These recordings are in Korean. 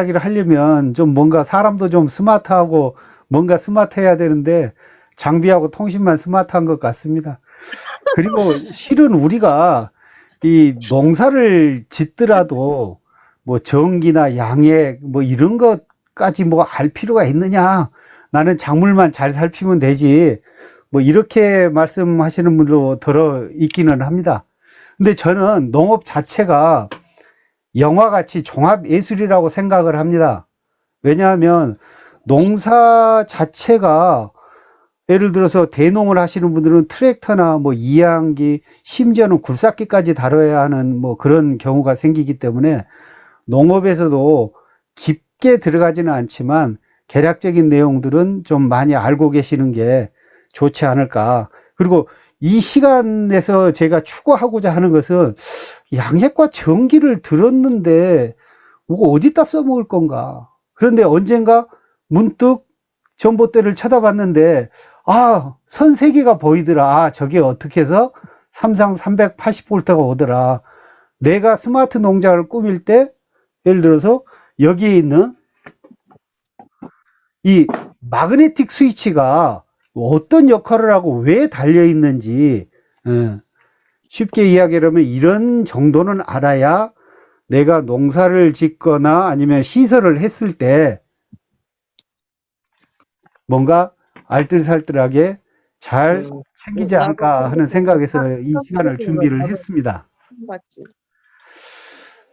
이야기를 하려면 좀 뭔가 사람도 좀 스마트하고 뭔가 스마트해야 되는데 장비하고 통신만 스마트한 것 같습니다. 그리고 실은 우리가 이 농사를 짓더라도 뭐 전기나 양액 뭐 이런 것까지 뭐 알 필요가 있느냐, 나는 작물만 잘 살피면 되지, 뭐 이렇게 말씀하시는 분도 들어 있기는 합니다. 근데 저는 농업 자체가 영화같이 종합예술이라고 생각을 합니다. 왜냐하면 농사 자체가, 예를 들어서 대농을 하시는 분들은 트랙터나 뭐 이양기, 심지어는 굴삭기까지 다뤄야 하는 뭐 그런 경우가 생기기 때문에 농업에서도 깊게 들어가지는 않지만 개략적인 내용들은 좀 많이 알고 계시는 게 좋지 않을까. 그리고 이 시간에서 제가 추구하고자 하는 것은, 양핵과 전기를 들었는데 이거 어디다 써먹을 건가. 그런데 언젠가 문득 전봇대를 쳐다봤는데 선 3개가 보이더라. 저게 어떻게 해서 삼상 380V가 오더라. 내가 스마트 농장을 꾸밀 때 예를 들어서 여기에 있는 이 마그네틱 스위치가 어떤 역할을 하고 왜 달려 있는지, 쉽게 이야기하면 이런 정도는 알아야 내가 농사를 짓거나 아니면 시설을 했을 때 뭔가 알뜰살뜰하게 잘 챙기지 않을까 하는 생각에서 이 시간을 준비를 했습니다.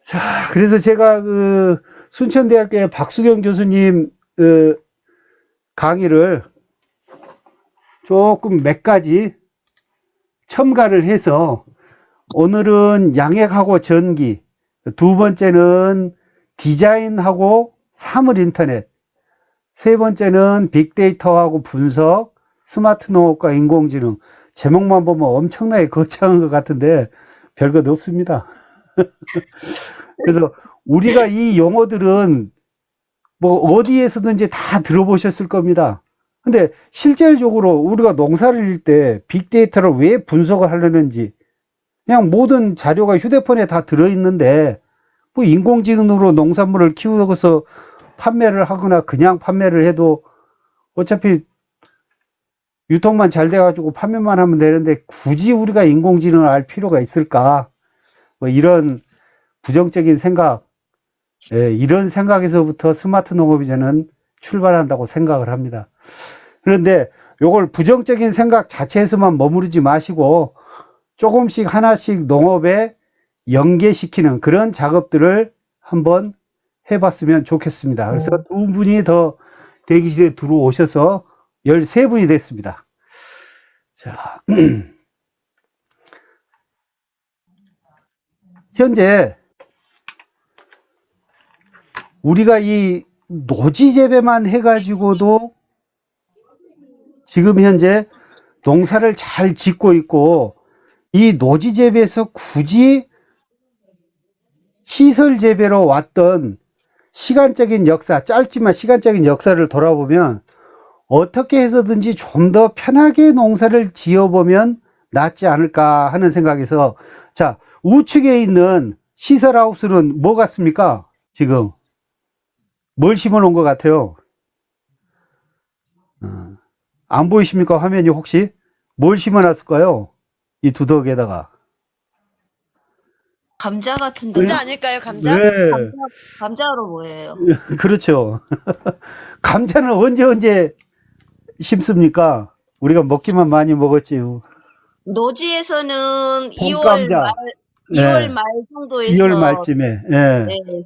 자, 그래서 제가 그 순천대학교의 박수경 교수님 강의를 조금 몇 가지 첨가를 해서, 오늘은 양액하고 전기, 두 번째는 디자인하고 사물 인터넷, 세 번째는 빅데이터하고 분석, 스마트 농업과 인공지능. 제목만 보면 엄청나게 거창한 것 같은데 별것 없습니다. 그래서 우리가 이 용어들은 뭐 어디에서든지 다 들어보셨을 겁니다. 근데 실제적으로 우리가 농사를 질 때 빅데이터를 왜 분석을 하려는지, 그냥 모든 자료가 휴대폰에 다 들어있는데 뭐 인공지능으로 농산물을 키워서 판매를 하거나 그냥 판매를 해도 어차피 유통만 잘 돼가지고 판매만 하면 되는데 굳이 우리가 인공지능을 알 필요가 있을까, 뭐 이런 부정적인 생각, 이런 생각에서부터 스마트 농업이 저는 출발한다고 생각을 합니다. 그런데 요걸 부정적인 생각 자체에서만 머무르지 마시고 조금씩 하나씩 농업에 연계시키는 그런 작업들을 한번 해봤으면 좋겠습니다. 그래서 두 분이 더 대기실에 들어오셔서 13분이 됐습니다. 자, 현재 우리가 이 노지 재배만 해가지고도 지금 현재 농사를 잘 짓고 있고, 이 노지 재배에서 굳이 시설 재배로 왔던 시간적인 역사, 짧지만 시간적인 역사를 돌아보면 어떻게 해서든지 좀 더 편하게 농사를 지어보면 낫지 않을까 하는 생각에서, 자, 우측에 있는 시설하우스는 뭐 같습니까? 지금 뭘 심어 놓은 것 같아요? 안 보이십니까? 화면이 혹시? 뭘 심어 놨을까요? 이 두덕에다가. 감자 같은데. 감자 아닐까요? 감자? 네. 감자로 보여요. 그렇죠. 감자는 언제 심습니까? 우리가 먹기만 많이 먹었지요. 노지에서는 봄감자. 2월 말 정도에서 2월 말쯤에,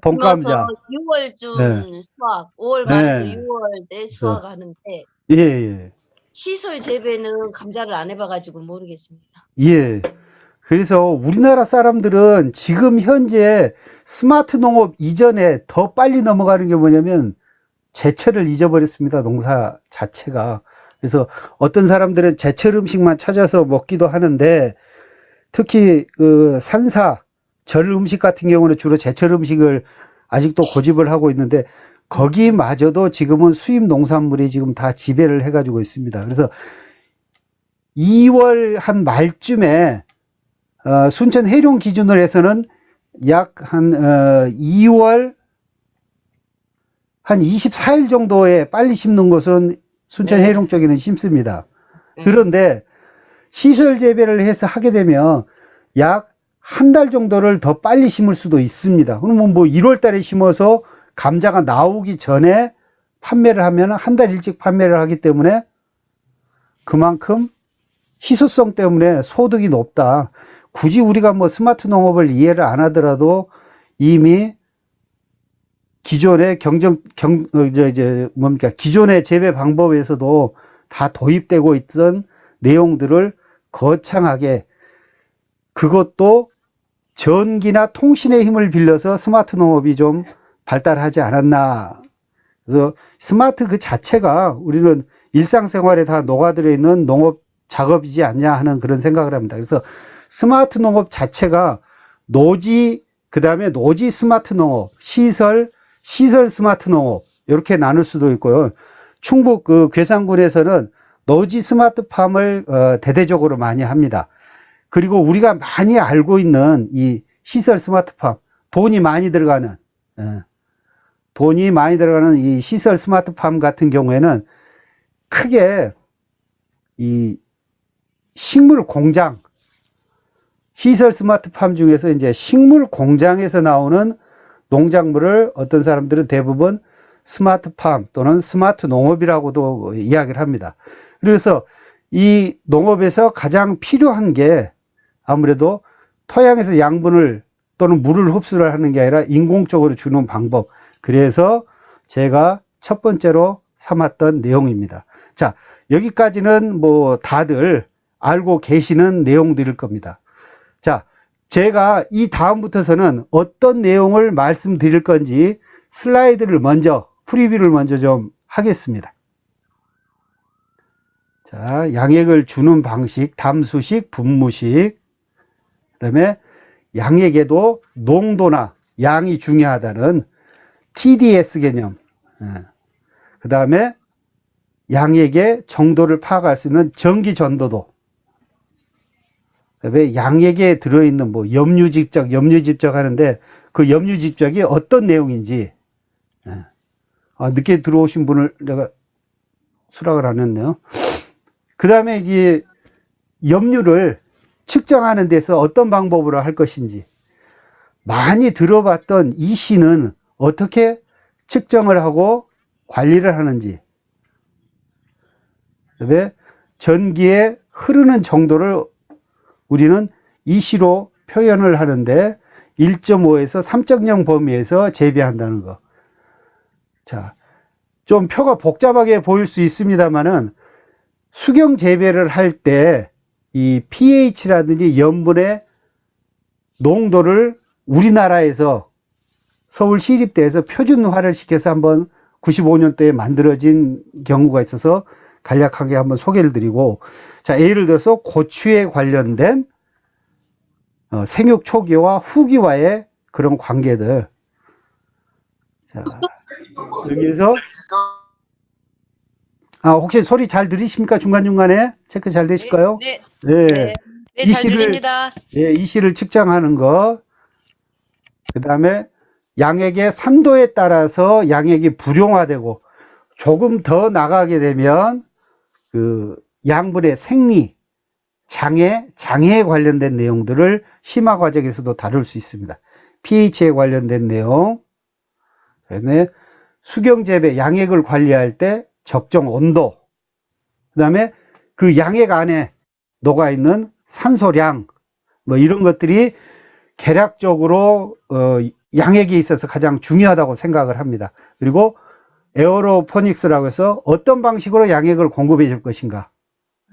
봄감자. 6월쯤 수확, 5월 말에서 6월 내 수확하는데, 예. 시설 재배는 감자를 안 해봐가지고 모르겠습니다. 예. 그래서 우리나라 사람들은 지금 현재 스마트 농업 이전에 더 빨리 넘어가는 게 뭐냐면 제철을 잊어버렸습니다. 농사 자체가. 그래서 어떤 사람들은 제철 음식만 찾아서 먹기도 하는데, 특히 그 산사, 절 음식 같은 경우는 주로 제철 음식을 아직도 고집을 하고 있는데, 거기마저도 지금은 수입 농산물이 지금 다 지배를 해가지고 있습니다. 그래서 2월 한 말쯤에 순천 해룡 기준으로 해서는 약 한 2월 한 24일 정도에 빨리 심는 곳은 순천 네. 해룡 쪽에는 심습니다. 네. 그런데 시설 재배를 해서 하게 되면 약 한 달 정도를 더 빨리 심을 수도 있습니다. 그러면 뭐 1월 달에 심어서 감자가 나오기 전에 판매를 하면 한 달 일찍 판매를 하기 때문에 그만큼 희소성 때문에 소득이 높다. 굳이 우리가 뭐 스마트 농업을 이해를 안 하더라도 이미 기존의 기존의 재배 방법에서도 다 도입되고 있던 내용들을 거창하게, 그것도 전기나 통신의 힘을 빌려서 스마트 농업이 좀 발달하지 않았나. 그래서 스마트 그 자체가 우리는 일상생활에 다 녹아들어 있는 농업 작업이지 않냐 하는 그런 생각을 합니다. 그래서 스마트 농업 자체가 노지, 그 다음에 노지 스마트 농업, 시설 스마트 농업, 이렇게 나눌 수도 있고요. 충북 그 괴산군에서는 노지 스마트팜을 대대적으로 많이 합니다. 그리고 우리가 많이 알고 있는 이 시설 스마트팜, 돈이 많이 들어가는 이 시설 스마트팜 같은 경우에는 크게 이 식물 공장, 시설 스마트팜 중에서 이제 식물 공장에서 나오는 농작물을 어떤 사람들은 대부분 스마트팜 또는 스마트 농업이라고도 이야기를 합니다. 그래서 이 농업에서 가장 필요한 게 아무래도 토양에서 양분을 또는 물을 흡수를 하는 게 아니라 인공적으로 주는 방법. 그래서 제가 첫 번째로 삼았던 내용입니다. 자, 여기까지는 뭐 다들 알고 계시는 내용들일 겁니다. 자, 제가 이 다음부터서는 어떤 내용을 말씀드릴 건지 슬라이드를 먼저, 프리뷰를 먼저 좀 하겠습니다. 자, 양액을 주는 방식, 담수식, 분무식, 그 다음에 양액에도 농도나 양이 중요하다는 TDS 개념, 그 다음에 양액의 정도를 파악할 수 있는 전기 전도도, 그다음에 양액에 들어있는 뭐 염류집적 하는데 그 염류집적이 어떤 내용인지, 늦게 들어오신 분을 내가 수락을 안 했네요. 그 다음에 이제 염류를 측정하는 데서 어떤 방법으로 할 것인지, 많이 들어봤던 EC는 어떻게 측정을 하고 관리를 하는지, 그다음에 전기의 흐르는 정도를 우리는 EC로 표현을 하는데 1.5에서 3.0 범위에서 재배한다는 거. 자, 좀 표가 복잡하게 보일 수 있습니다만은 수경 재배를 할 때 이 pH라든지 염분의 농도를 우리나라에서 서울시립대에서 표준화를 시켜서 한번 95년도에 만들어진 경우가 있어서 간략하게 한번 소개를 드리고, 자, 예를 들어서 고추에 관련된 생육 초기와 후기와의 그런 관계들. 자, 여기에서 혹시 소리 잘 들리십니까? 중간중간에 체크 잘 되실까요? 네. 네. 네, 잘 들립니다. 예, EC를 측정하는 거. 그 다음에 양액의 산도에 따라서 양액이 불용화되고 조금 더 나가게 되면 그 양분의 생리, 장애에 관련된 내용들을 심화 과정에서도 다룰 수 있습니다. pH에 관련된 내용, 그다음에 수경 재배 양액을 관리할 때 적정 온도, 그다음에 그 양액 안에 녹아 있는 산소량, 뭐 이런 것들이 계략적으로 양액에 있어서 가장 중요하다고 생각을 합니다. 그리고 에어로포닉스라고 해서 어떤 방식으로 양액을 공급해 줄 것인가.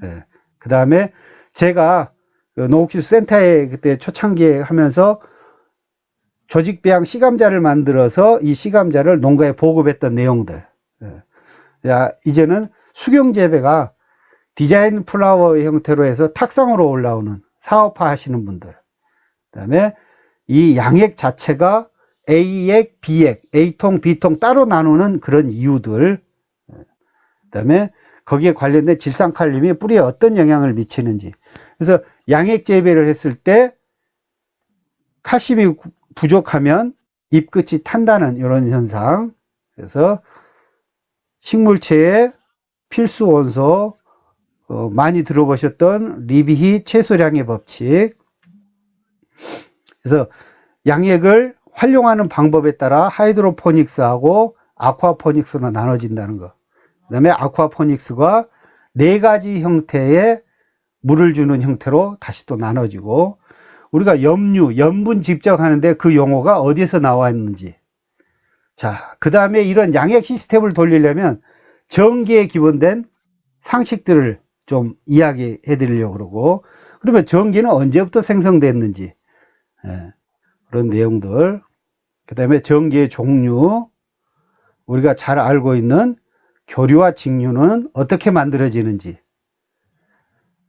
네. 그 다음에 제가 농업기술 센터에 그때 초창기에 하면서 조직배양 시감자를 만들어서 이 시감자를 농가에 보급했던 내용들. 네. 자, 이제는 수경 재배가 디자인 플라워 형태로 해서 탁상으로 올라오는 사업화 하시는 분들. 그 다음에 이 양액 자체가 A액, B액, A통, B통 따로 나누는 그런 이유들. 그 다음에 거기에 관련된 질산칼륨이 뿌리에 어떤 영향을 미치는지. 그래서 양액 재배를 했을 때 칼슘이 부족하면 잎끝이 탄다는 이런 현상. 그래서 식물체의 필수 원소, 많이 들어보셨던 리비히 채소량의 법칙. 그래서 양액을 활용하는 방법에 따라 하이드로포닉스하고 아쿠아포닉스로 나눠진다는 거. 그 다음에 아쿠아포닉스가 4가지 형태의 물을 주는 형태로 다시 또 나눠지고, 우리가 염류, 염분 집적하는데 그 용어가 어디에서 나와 있는지. 자, 그 다음에 이런 양액 시스템을 돌리려면 전기에 기본된 상식들을 좀 이야기해 드리려고 그러고, 그러면 전기는 언제부터 생성됐는지, 그런 내용들. 그 다음에 전기의 종류, 우리가 잘 알고 있는 교류와 직류는 어떻게 만들어지는지,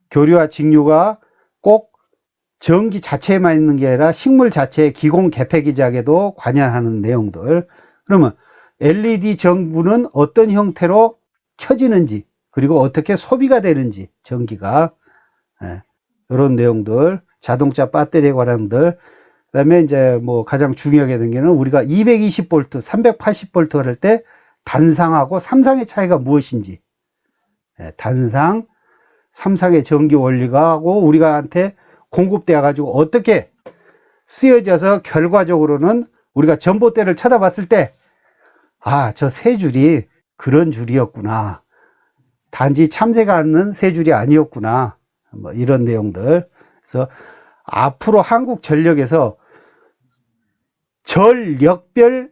교류와 직류가 꼭 전기 자체에만 있는 게 아니라 식물 자체의 기공 개폐 기작에도 관여하는 내용들. 그러면 LED 전구는 어떤 형태로 켜지는지, 그리고 어떻게 소비가 되는지, 전기가, 이런 내용들, 자동차 배터리에 관한 들. 그 다음에 이제 뭐 가장 중요하게 된 게는 우리가 220V, 380V 할 때 단상하고 삼상의 차이가 무엇인지, 단상, 삼상의 전기 원리가 하고 우리가한테 공급되어 가지고 어떻게 쓰여져서 결과적으로는 우리가 전봇대를 쳐다봤을 때, 아, 저 세 줄이 그런 줄이었구나, 단지 참새가 앉는 세 줄이 아니었구나, 뭐 이런 내용들. 그래서 앞으로 한국전력에서 전력별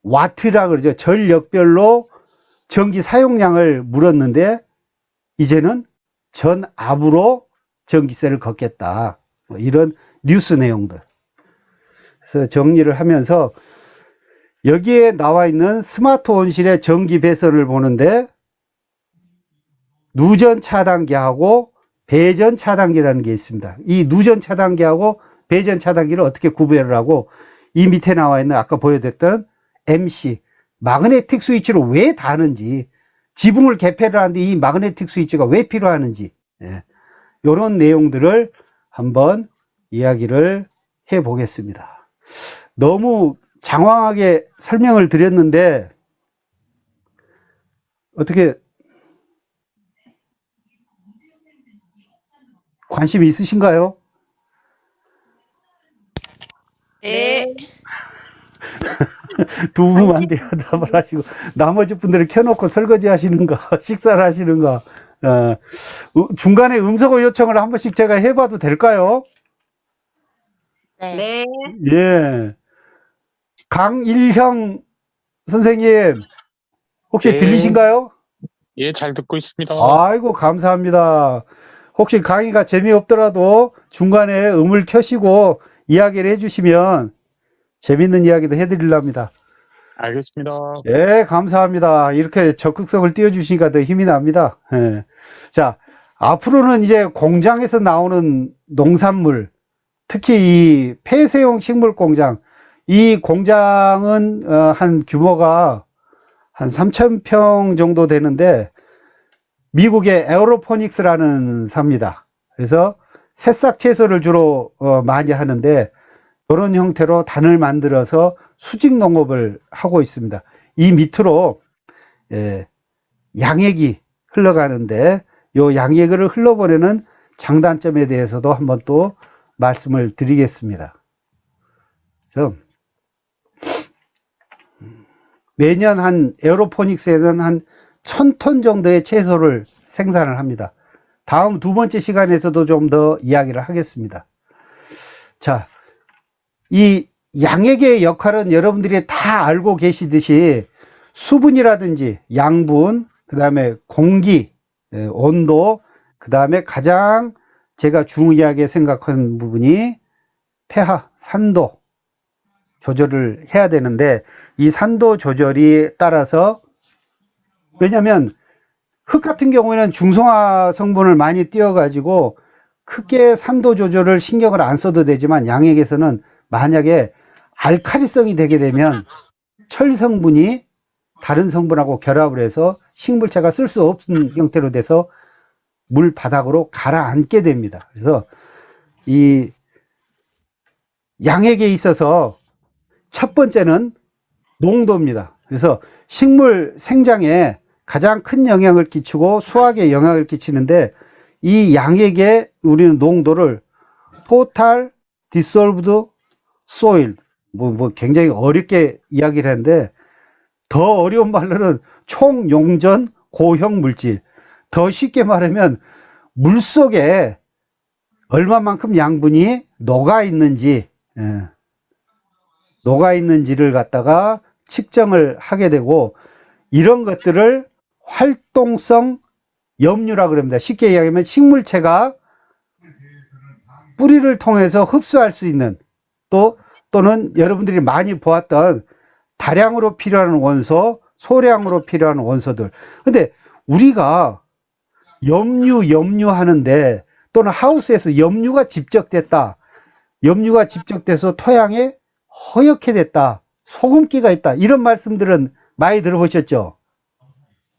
와트라 그러죠. 전력별로 전기 사용량을 물었는데 이제는 전압으로 전기세를 걷겠다, 뭐 이런 뉴스 내용들. 그래서 정리를 하면서 여기에 나와 있는 스마트 온실의 전기 배선을 보는데 누전 차단기하고 배전 차단기라는 게 있습니다. 이 누전 차단기하고 배전 차단기를 어떻게 구별을 하고, 이 밑에 나와 있는 아까 보여드렸던 MC 마그네틱 스위치로 왜 다는지, 지붕을 개폐를 하는데 이 마그네틱 스위치가 왜 필요하는지, 이런 내용들을 한번 이야기를 해 보겠습니다. 너무 장황하게 설명을 드렸는데 어떻게 관심 있으신가요? 네. 두 분만 대답을 하시고 나머지 분들은 켜놓고 설거지 하시는가 식사를 하시는가, 중간에 음성 요청을 한 번씩 제가 해봐도 될까요? 네. 예. 강일형 선생님, 혹시 예. 들리신가요? 예, 잘 듣고 있습니다. 아이고, 감사합니다. 혹시 강의가 재미없더라도 중간에 음을 켜시고 이야기를 해주시면 재밌는 이야기도 해드리랍니다. 알겠습니다. 예, 감사합니다. 이렇게 적극성을 띄워주시니까 더 힘이 납니다. 예. 자, 앞으로는 이제 공장에서 나오는 농산물, 특히 이 폐쇄용 식물 공장, 이 공장은 한 규모가 한 3,000평 정도 되는데 미국의 에어로포닉스라는 사입니다. 그래서 새싹 채소를 주로 많이 하는데 그런 형태로 단을 만들어서 수직 농업을 하고 있습니다. 이 밑으로 양액이 흘러가는데 요 양액을 흘러보내는 장단점에 대해서도 한번 또 말씀을 드리겠습니다. 그래서 매년 한 에어로포닉스에는 한 1,000톤 정도의 채소를 생산을 합니다. 다음 두 번째 시간에서도 좀 더 이야기를 하겠습니다. 자, 이 양액의 역할은 여러분들이 다 알고 계시듯이 수분이라든지 양분, 그 다음에 공기, 온도, 그 다음에 가장 제가 중요하게 생각하는 부분이 pH, 산도 조절을 해야 되는데, 이 산도 조절이 따라서, 왜냐하면 흙 같은 경우에는 중성화 성분을 많이 띄워가지고 크게 산도 조절을 신경을 안 써도 되지만, 양액에서는 만약에 알칼리성이 되게 되면 철 성분이 다른 성분하고 결합을 해서 식물체가 쓸 수 없는 형태로 돼서 물 바닥으로 가라앉게 됩니다. 그래서 이 양액에 있어서 첫 번째는 농도입니다. 그래서 식물 생장에 가장 큰 영향을 끼치고 수확에 영향을 끼치는데, 이 양액의 우리는 농도를 total dissolved soil, 굉장히 어렵게 이야기를 하는데, 더 어려운 말로는 총용전 고형 물질, 더 쉽게 말하면 물속에 얼마만큼 양분이 녹아 있는지, 녹아 있는지를 갖다가 측정을 하게 되고, 이런 것들을 활동성 염류라 그럽니다. 쉽게 이야기하면 식물체가 뿌리를 통해서 흡수할 수 있는, 또는 여러분들이 많이 보았던 다량으로 필요한 원소, 소량으로 필요한 원소들. 근데 우리가 염류 하는데, 또는 하우스에서 염류가 집적됐다, 염류가 집적돼서 토양에 허옇게 됐다, 소금기가 있다, 이런 말씀들은 많이 들어보셨죠?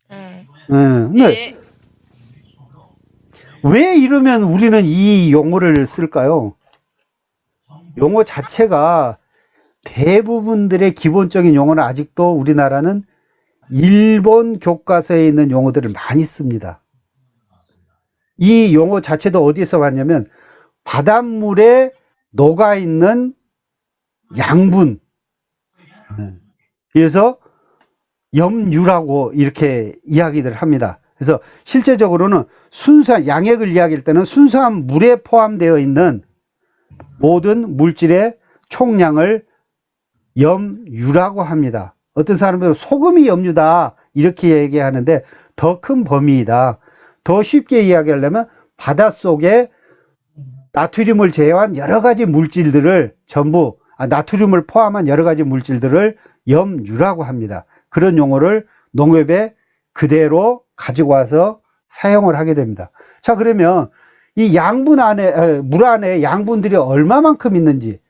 네. 근데 왜 이러면 우리는 이 용어를 쓸까요? 용어 자체가 대부분들의 기본적인 용어는 아직도 우리나라는 일본 교과서에 있는 용어들을 많이 씁니다. 이 용어 자체도 어디서 왔냐면 바닷물에 녹아있는 양분, 그래서 염류라고 이렇게 이야기를 합니다. 그래서 실제적으로는 순수한 양액을 이야기할 때는 순수한 물에 포함되어 있는 모든 물질의 총량을 염유라고 합니다. 어떤 사람들은 소금이 염유다 이렇게 얘기하는데 더 큰 범위이다. 더 쉽게 이야기하려면 바닷속에 나트륨을 제외한 여러 가지 물질들을 전부, 나트륨을 포함한 여러 가지 물질들을 염유라고 합니다. 그런 용어를 농협에 그대로 가지고 와서 사용을 하게 됩니다. 자, 그러면 이 양분 안에, 물 안에 양분들이 얼마만큼 있는지,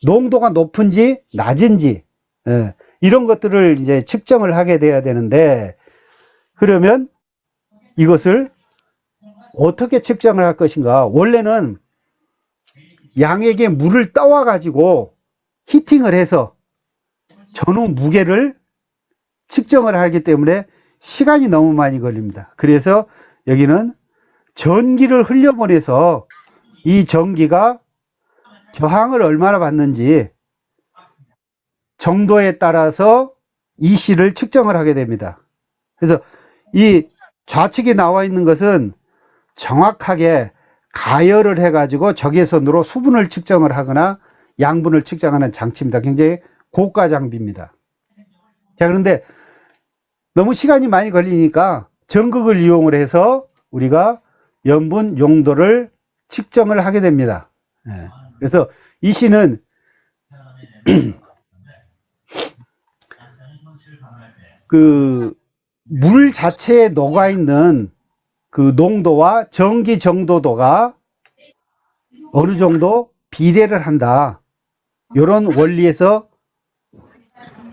농도가 높은지 낮은지, 이런 것들을 이제 측정을 하게 돼야 되는데, 그러면 이것을 어떻게 측정을 할 것인가? 원래는 양에게 물을 떠와 가지고 히팅을 해서 전후 무게를 측정을 하기 때문에 시간이 너무 많이 걸립니다. 그래서 여기는 전기를 흘려보내서 이 전기가 저항을 얼마나 받는지 정도에 따라서 EC를 측정을 하게 됩니다. 그래서 이 좌측에 나와 있는 것은 정확하게 가열을 해가지고 적외선으로 수분을 측정을 하거나 양분을 측정하는 장치입니다. 굉장히 고가 장비입니다. 자, 그런데 너무 시간이 많이 걸리니까 전극을 이용을 해서 우리가 염분 용도를 측정을 하게 됩니다. 그래서 EC는 그 물 자체에 녹아 있는 그 농도와 전기 정도도가 어느 정도 비례를 한다, 이런 원리에서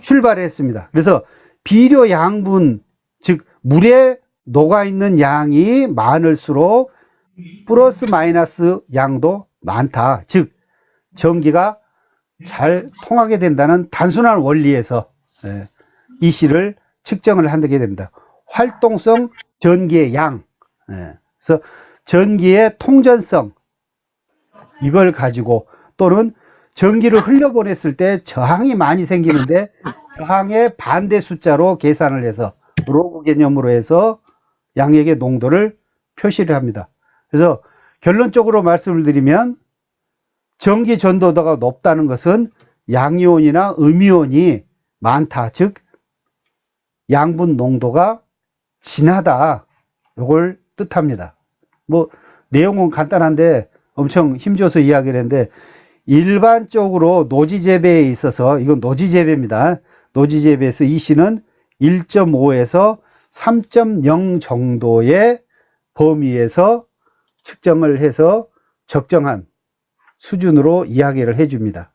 출발했습니다. 그래서 비료 양분, 즉 물에 녹아 있는 양이 많을수록 플러스 마이너스 양도 많다, 즉 전기가 잘 통하게 된다는 단순한 원리에서 EC를 측정을 하게 됩니다. 활동성 전기의 양, 그래서 전기의 통전성, 이걸 가지고, 또는 전기를 흘려보냈을 때 저항이 많이 생기는데 저항의 반대 숫자로 계산을 해서 로그 개념으로 해서 양액의 농도를 표시를 합니다. 그래서 결론적으로 말씀을 드리면 전기 전도도가 높다는 것은 양이온이나 음이온이 많다, 즉 양분 농도가 진하다, 이걸 뜻합니다. 뭐 내용은 간단한데 엄청 힘줘서 이야기를 했는데, 일반적으로 노지 재배에 있어서, 이건 노지 재배입니다. 노지 재배에서 EC는 1.5에서 3.0 정도의 범위에서 측정을 해서 적정한 수준으로 이야기를 해줍니다.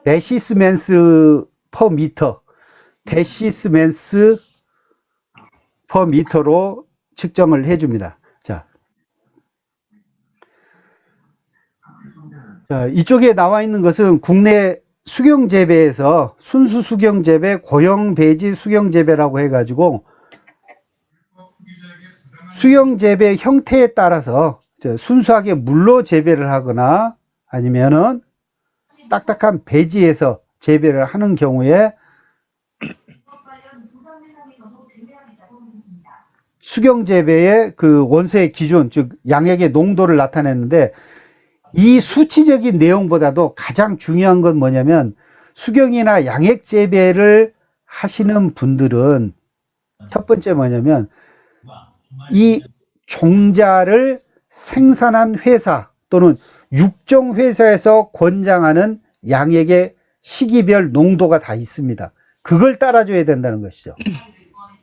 데시스맨스 퍼 미터, 데시스맨스 퍼 미터로 측정을 해줍니다. 자, 이쪽에 나와 있는 것은 국내 수경재배에서 순수 수경재배, 고형배지 수경재배라고 해가지고 수경재배 형태에 따라서 순수하게 물로 재배를 하거나 아니면은 딱딱한 배지에서 재배를 하는 경우에 수경재배의 그 원소의 기준, 즉 양액의 농도를 나타냈는데, 이 수치적인 내용보다도 가장 중요한 건 뭐냐면, 수경이나 양액 재배를 하시는 분들은 첫 번째 뭐냐면, 이 종자를 생산한 회사 또는 육종 회사에서 권장하는 양액의 시기별 농도가 다 있습니다. 그걸 따라줘야 된다는 것이죠.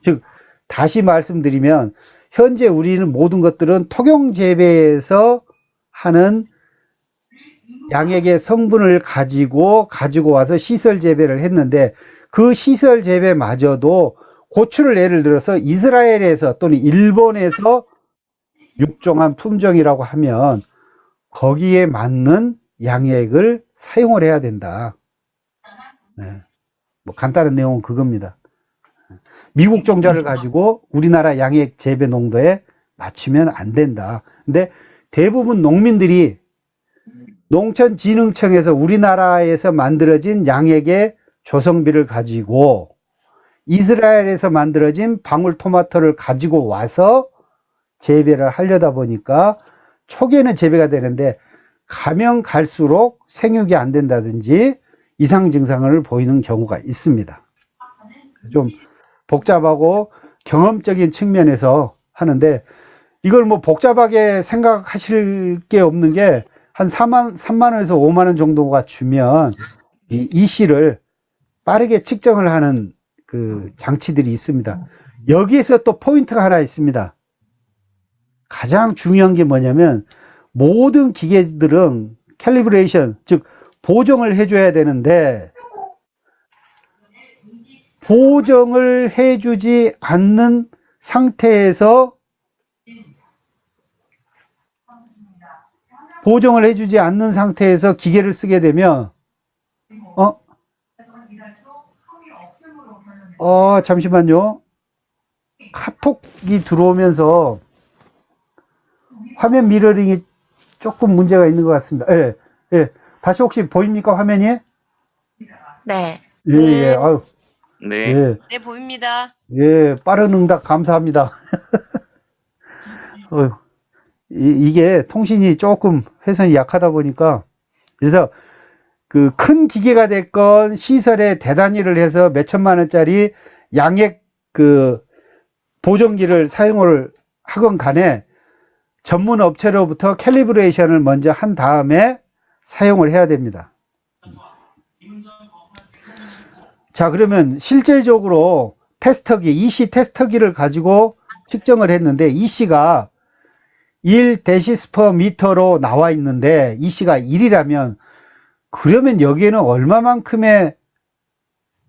즉 다시 말씀드리면, 현재 우리는 모든 것들은 토경 재배에서 하는 양액의 성분을 가지고 와서 시설 재배를 했는데, 그 시설 재배마저도 고추를 예를 들어서 이스라엘에서 또는 일본에서 육종한 품종이라고 하면 거기에 맞는 양액을 사용을 해야 된다. 네. 뭐 간단한 내용은 그겁니다. 미국 종자를 가지고 우리나라 양액 재배 농도에 맞추면 안 된다. 근데 대부분 농민들이 농촌진흥청에서 우리나라에서 만들어진 양액의 조성비를 가지고 이스라엘에서 만들어진 방울토마토를 가지고 와서 재배를 하려다 보니까 초기에는 재배가 되는데 가면 갈수록 생육이 안 된다든지 이상 증상을 보이는 경우가 있습니다. 좀 복잡하고 경험적인 측면에서 하는데, 이걸 뭐 복잡하게 생각하실 게 없는 게, 한 3만 원에서 5만 원 정도가 주면 이 씨를 빠르게 측정을 하는 그 장치들이 있습니다. 여기에서 또 포인트가 하나 있습니다. 가장 중요한 게 뭐냐면, 모든 기계들은 캘리브레이션, 즉 보정을 해줘야 되는데, 보정을 해주지 않는 상태에서 기계를 쓰게 되면, 잠시만요. 카톡이 들어오면서 화면 미러링이 조금 문제가 있는 것 같습니다. 예, 예. 다시 혹시 보입니까, 화면이? 네. 예, 예. 아유. 네. 예. 네, 보입니다. 예, 빠른 응답 감사합니다. 이게 통신이 조금 회선이 약하다 보니까, 그래서 그 큰 기계가 됐건 시설에 대단위를 해서 몇 천만 원짜리 양액 그 보정기를 사용을 하건 간에 전문 업체로부터 캘리브레이션을 먼저 한 다음에 사용을 해야 됩니다. 자, 그러면 실제적으로 테스터기, EC 테스터기를 가지고 측정을 했는데, EC가 1데시스퍼미터로 나와 있는데 EC가 1이라면, 그러면 여기에는 얼마만큼의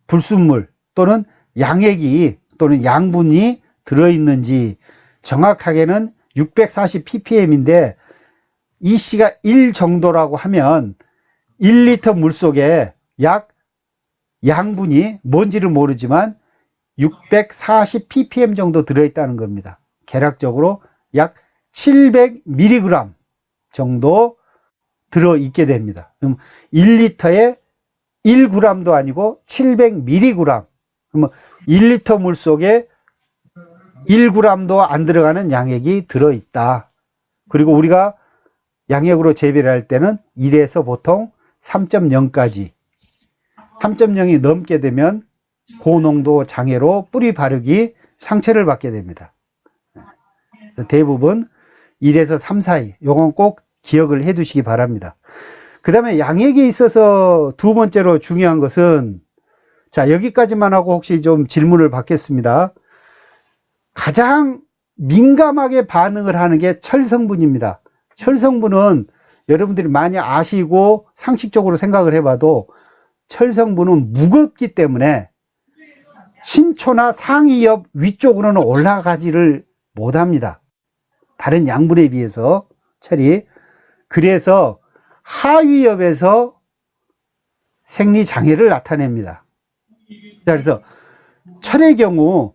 불순물 또는 양액이 또는 양분이 들어있는지, 정확하게는 640ppm인데 EC가 1 정도라고 하면 1리터 물 속에 약 양분이 뭔지를 모르지만 640ppm 정도 들어있다는 겁니다. 계략적으로 약 700mg 정도 들어있게 됩니다. 그럼 1리터에 1g도 아니고 700mg. 그러면 1리터 물 속에 1g도 안 들어가는 양액이 들어있다. 그리고 우리가 양액으로 재배를 할 때는 1에서 보통 3.0까지, 3.0이 넘게 되면 고농도 장애로 뿌리 바르기 상처를 받게 됩니다. 대부분 1에서 3 사이, 요건 꼭 기억을 해 두시기 바랍니다. 그 다음에 양액에 있어서 두 번째로 중요한 것은, 자, 여기까지만 하고 혹시 좀 질문을 받겠습니다. 가장 민감하게 반응을 하는 게 철 성분입니다. 철 성분은 여러분들이 많이 아시고 상식적으로 생각을 해봐도 철 성분은 무겁기 때문에 신초나 상위엽 위쪽으로는 올라가지를 못합니다. 다른 양분에 비해서 철이. 그래서 하위엽에서 생리 장애를 나타냅니다. 자, 그래서 철의 경우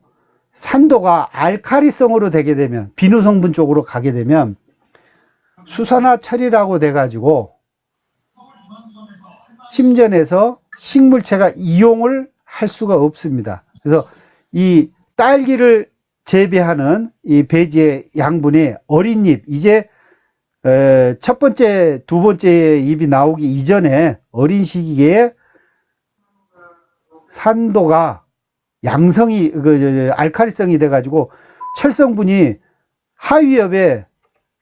산도가 알카리성으로 되게 되면, 비누 성분 쪽으로 가게 되면 수산화철이라고 돼가지고 심전에서 식물체가 이용을 할 수가 없습니다. 그래서 이 딸기를 재배하는 이 배지의 양분이 어린 잎, 이제 첫 번째, 두 번째 잎이 나오기 이전에 어린 시기에 산도가 양성이, 알칼리성이 돼가지고 철성분이 하위엽에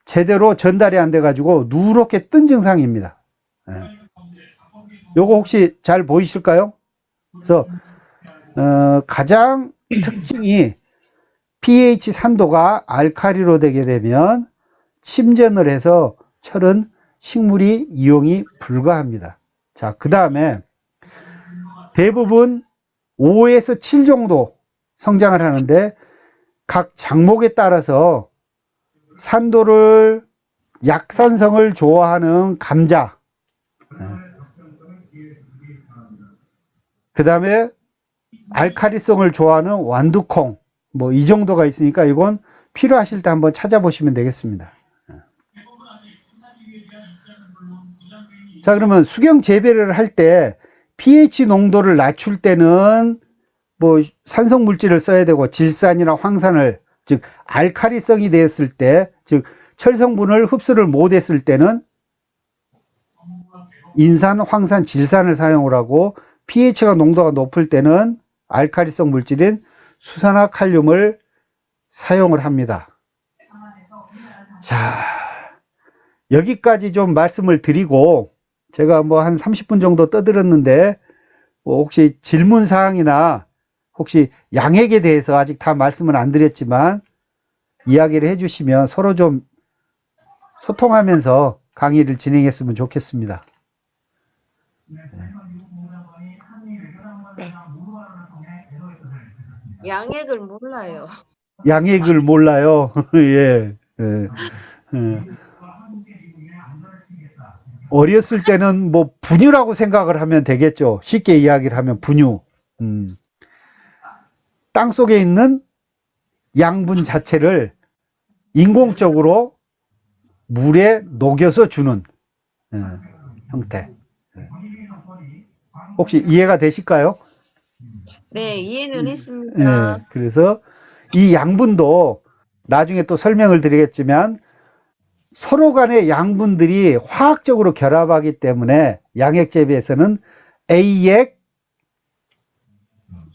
제대로 전달이 안 돼가지고 누렇게 뜬 증상입니다. 요거 혹시 잘 보이실까요? 그래서 가장 특징이 pH 산도가 알칼리로 되게 되면 침전을 해서 철은 식물이 이용이 불가합니다. 자, 그 다음에 대부분 5에서 7 정도 성장을 하는데 각 작목에 따라서 산도를 약산성을 좋아하는 감자, 그 다음에 알카리성을 좋아하는 완두콩, 뭐 이 정도가 있으니까 이건 필요하실 때 한번 찾아보시면 되겠습니다. 자, 그러면 수경 재배를 할 때 pH 농도를 낮출 때는 뭐 산성 물질을 써야 되고, 질산이나 황산을, 즉 알카리성이 되었을 때, 즉 철성분을 흡수를 못했을 때는 인산, 황산, 질산을 사용을 하고, pH가 농도가 높을 때는 알카리성 물질인 수산화 칼륨을 사용을 합니다. 자, 여기까지 좀 말씀을 드리고, 제가 뭐 한 30분 정도 떠들었는데, 뭐 혹시 질문 사항이나 혹시 양액에 대해서 아직 다 말씀은 안 드렸지만 이야기를 해주시면 서로 좀 소통하면서 강의를 진행했으면 좋겠습니다. 네. 양액을 몰라요. 양액을 몰라요. 예. 예. 예. 어렸을 때는 뭐 분유라고 생각을 하면 되겠죠. 쉽게 이야기를 하면 분유. 땅 속에 있는 양분 자체를 인공적으로 물에 녹여서 주는 형태. 혹시 이해가 되실까요? 네, 이해는 했습니다. 예, 그래서 이 양분도 나중에 또 설명을 드리겠지만 서로 간의 양분들이 화학적으로 결합하기 때문에 양액 재배에서는 A액,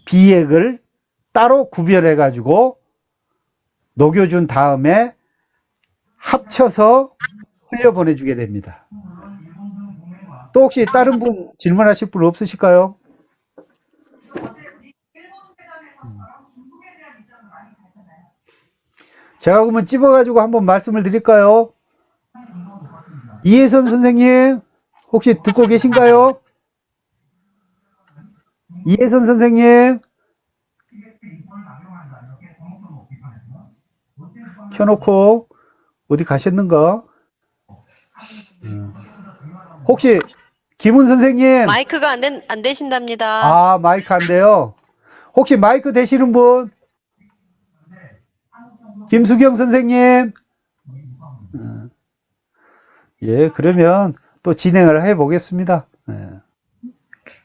B액을 따로 구별해 가지고 녹여준 다음에 합쳐서 흘려 보내주게 됩니다. 또 혹시 다른 분 질문하실 분 없으실까요? 제가 그러면 찝어가지고 한번 말씀을 드릴까요? 이혜선 선생님, 혹시 듣고 계신가요? 이혜선 선생님, 켜놓고 어디 가셨는가? 혹시 김은 선생님, 마이크가 안 되신답니다. 아, 마이크 안 돼요? 혹시 마이크 되시는 분? 김수경 선생님? 예, 그러면 또 진행을 해 보겠습니다.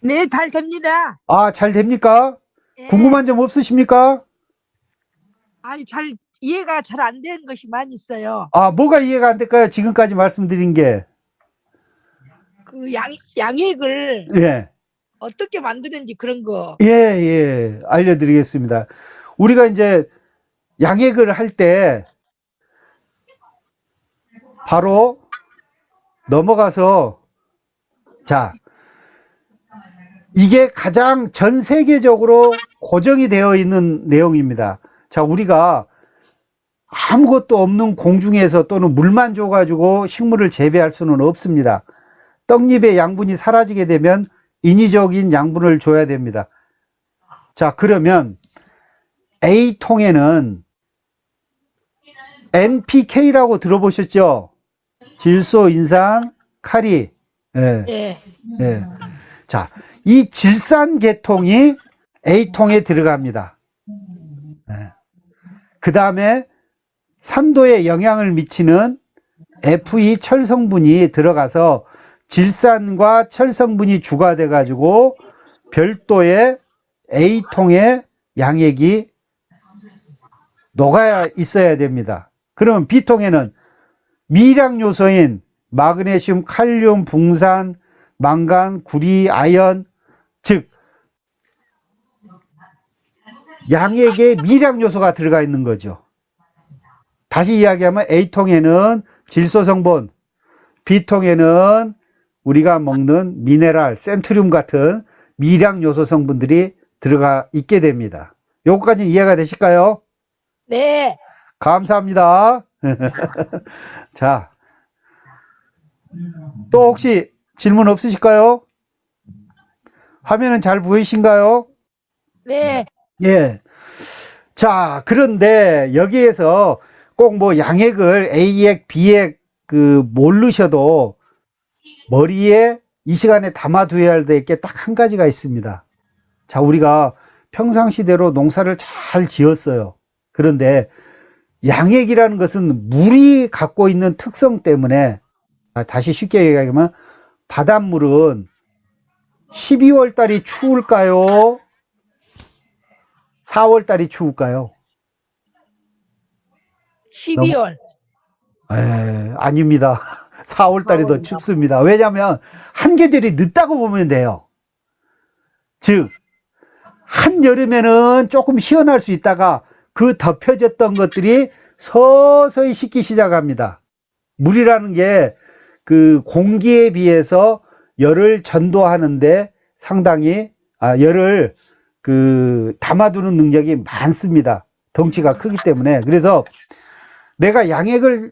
네, 잘 됩니다. 아, 잘 됩니까? 예. 궁금한 점 없으십니까? 아니, 이해가 잘 안 되는 것이 많이 있어요. 아, 뭐가 이해가 안 될까요? 지금까지 말씀드린 게. 그 양액을 예. 어떻게 만드는지 그런 거. 예, 예. 알려드리겠습니다. 우리가 이제 양액을 할 때 바로 넘어가서, 자, 이게 가장 전 세계적으로 고정이 되어 있는 내용입니다. 자, 우리가 아무것도 없는 공중에서 또는 물만 줘가지고 식물을 재배할 수는 없습니다. 떡잎의 양분이 사라지게 되면 인위적인 양분을 줘야 됩니다. 자, 그러면 A통에는 NPK라고 들어보셨죠? 질소, 인산, 카리. 예. 예. 예. 자, 이 질산계통이 A통에 들어갑니다. 그 다음에 산도에 영향을 미치는 Fe 철성분이 들어가서 질산과 철성분이 주가돼 가지고 별도의 A통에 양액이 녹아 있어야 됩니다. 그러면 B통에는 미량 요소인 마그네슘, 칼륨, 붕산, 망간, 구리, 아연, 즉 양액에 미량 요소가 들어가 있는 거죠. 다시 이야기하면 A통에는 질소 성분, B통에는 우리가 먹는 미네랄, 센트륨 같은 미량 요소 성분들이 들어가 있게 됩니다. 요거까지 이해가 되실까요? 네. 감사합니다. 자, 또 혹시 질문 없으실까요? 화면은 잘 보이신가요? 네. 예. 자, 그런데 여기에서 꼭 뭐 양액을 A액, B액 모르셔도 머리에 이 시간에 담아두어야 될 게 딱 한 가지가 있습니다. 자, 우리가 평상시대로 농사를 잘 지었어요. 그런데 양액이라는 것은 물이 갖고 있는 특성 때문에, 다시 쉽게 얘기하면 바닷물은 12월 달이 추울까요? 4월 달이 추울까요? 12월. 아닙니다. 4월 달이 더 춥습니다. 왜냐하면 한 계절이 늦다고 보면 돼요. 즉, 한여름에는 조금 시원할 수 있다가 그 덮여졌던 것들이 서서히 식기 시작합니다. 물이라는 게 그 공기에 비해서 열을 전도하는데 상당히 열을 담아두는 능력이 많습니다. 덩치가 크기 때문에. 그래서 내가 양액을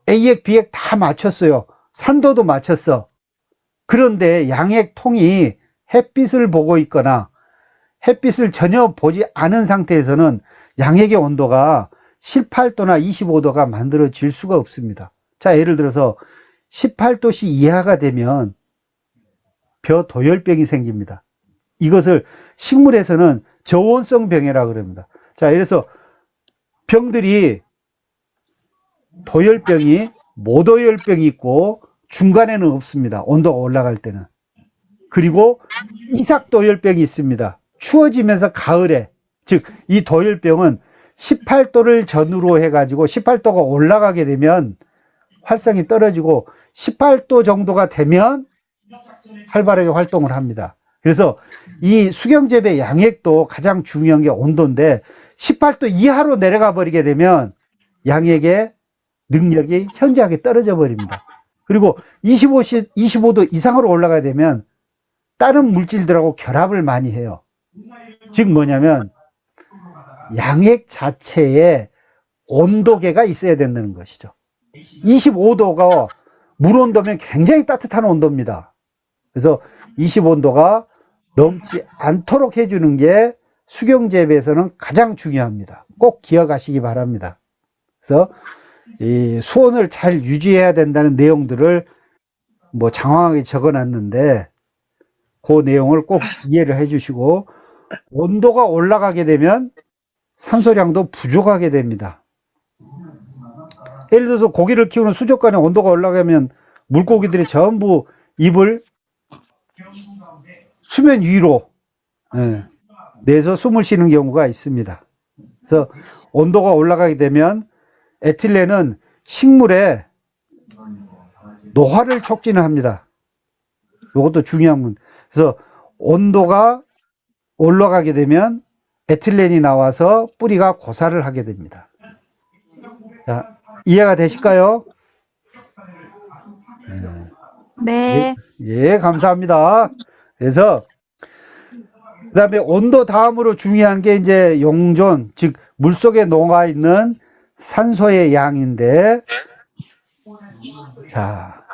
A액, B액 다 맞췄어요. 산도도 맞췄어. 그런데 양액통이 햇빛을 보고 있거나 햇빛을 전혀 보지 않은 상태에서는 양액의 온도가 18도나 25도가 만들어질 수가 없습니다. 자, 예를 들어서 18도씨 이하가 되면 벼도열병이 생깁니다. 이것을 식물에서는 저온성 병이라고 그럽니다. 자, 그래서 병들이 도열병이 모도열병이 있고 중간에는 없습니다. 온도가 올라갈 때는. 그리고 이삭도열병이 있습니다. 추워지면서 가을에, 즉 이 도열병은 18도를 전후로 해가지고 18도가 올라가게 되면 활성이 떨어지고 18도 정도가 되면 활발하게 활동을 합니다. 그래서 이 수경재배 양액도 가장 중요한 게 온도인데 18도 이하로 내려가 버리게 되면 양액의 능력이 현저하게 떨어져 버립니다. 그리고 25도 이상으로 올라가게 되면 다른 물질들하고 결합을 많이 해요. 즉 뭐냐면 양액 자체에 온도계가 있어야 된다는 것이죠. 25도가 물 온도면 굉장히 따뜻한 온도입니다. 그래서 25도가 넘지 않도록 해주는 게 수경재배에서는 가장 중요합니다. 꼭 기억하시기 바랍니다. 그래서 이 수온을 잘 유지해야 된다는 내용들을 뭐 장황하게 적어놨는데 그 내용을 꼭 이해를 해주시고, 온도가 올라가게 되면 산소량도 부족하게 됩니다. 예를 들어서 고기를 키우는 수족관에 온도가 올라가면 물고기들이 전부 입을 수면 위로 내서 숨을 쉬는 경우가 있습니다. 그래서 온도가 올라가게 되면 에틸렌은 식물에 노화를 촉진합니다. 이것도 중요한 문. 그래서 온도가 올라가게 되면 에틸렌이 나와서 뿌리가 고사를 하게 됩니다. 자, 이해가 되실까요? 네. 예, 감사합니다. 그래서 그다음에 온도 다음으로 중요한 게 이제 용존, 즉 물속에 녹아 있는 산소의 양인데, 자,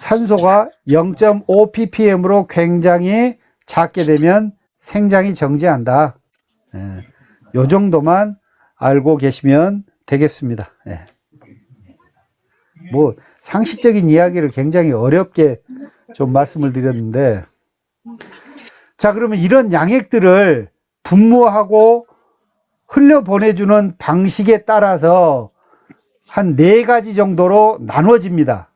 산소가 0.5 ppm으로 굉장히 작게 되면 생장이 정지한다. 요 정도만 알고 계시면 되겠습니다. 뭐 상식적인 이야기를 굉장히 어렵게 좀 말씀을 드렸는데 자, 그러면 이런 양액들을 분무하고 흘려보내주는 방식에 따라서 한 4가지 정도로 나눠집니다.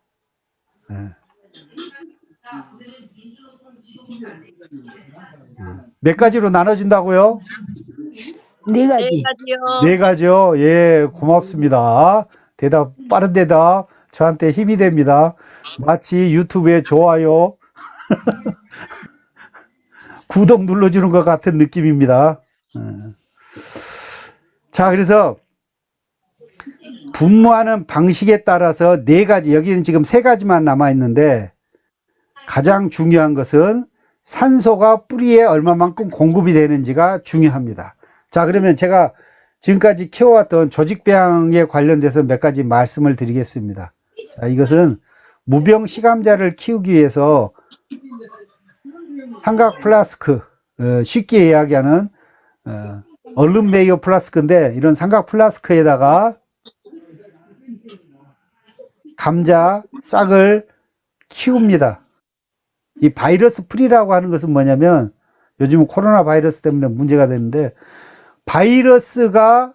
몇 가지로 나눠진다고요? 네 네 가지. 가지요. 4가지요. 예, 고맙습니다. 빠른 대답 저한테 힘이 됩니다. 마치 유튜브에 좋아요, 구독 눌러주는 것 같은 느낌입니다. 자, 그래서 분무하는 방식에 따라서 4가지, 여기는 지금 3가지만 남아있는데 가장 중요한 것은 산소가 뿌리에 얼마만큼 공급이 되는지가 중요합니다. 자, 그러면 제가 지금까지 키워왔던 조직배양에 관련돼서 몇 가지 말씀을 드리겠습니다. 자, 이것은 무병 시감자를 키우기 위해서 삼각 플라스크, 쉽게 이야기하는 얼른 메이어 플라스크인데, 이런 삼각 플라스크에다가 감자 싹을 키웁니다. 이 바이러스 프리라고 하는 것은 뭐냐면, 요즘 코로나 바이러스 때문에 문제가 되는데, 바이러스가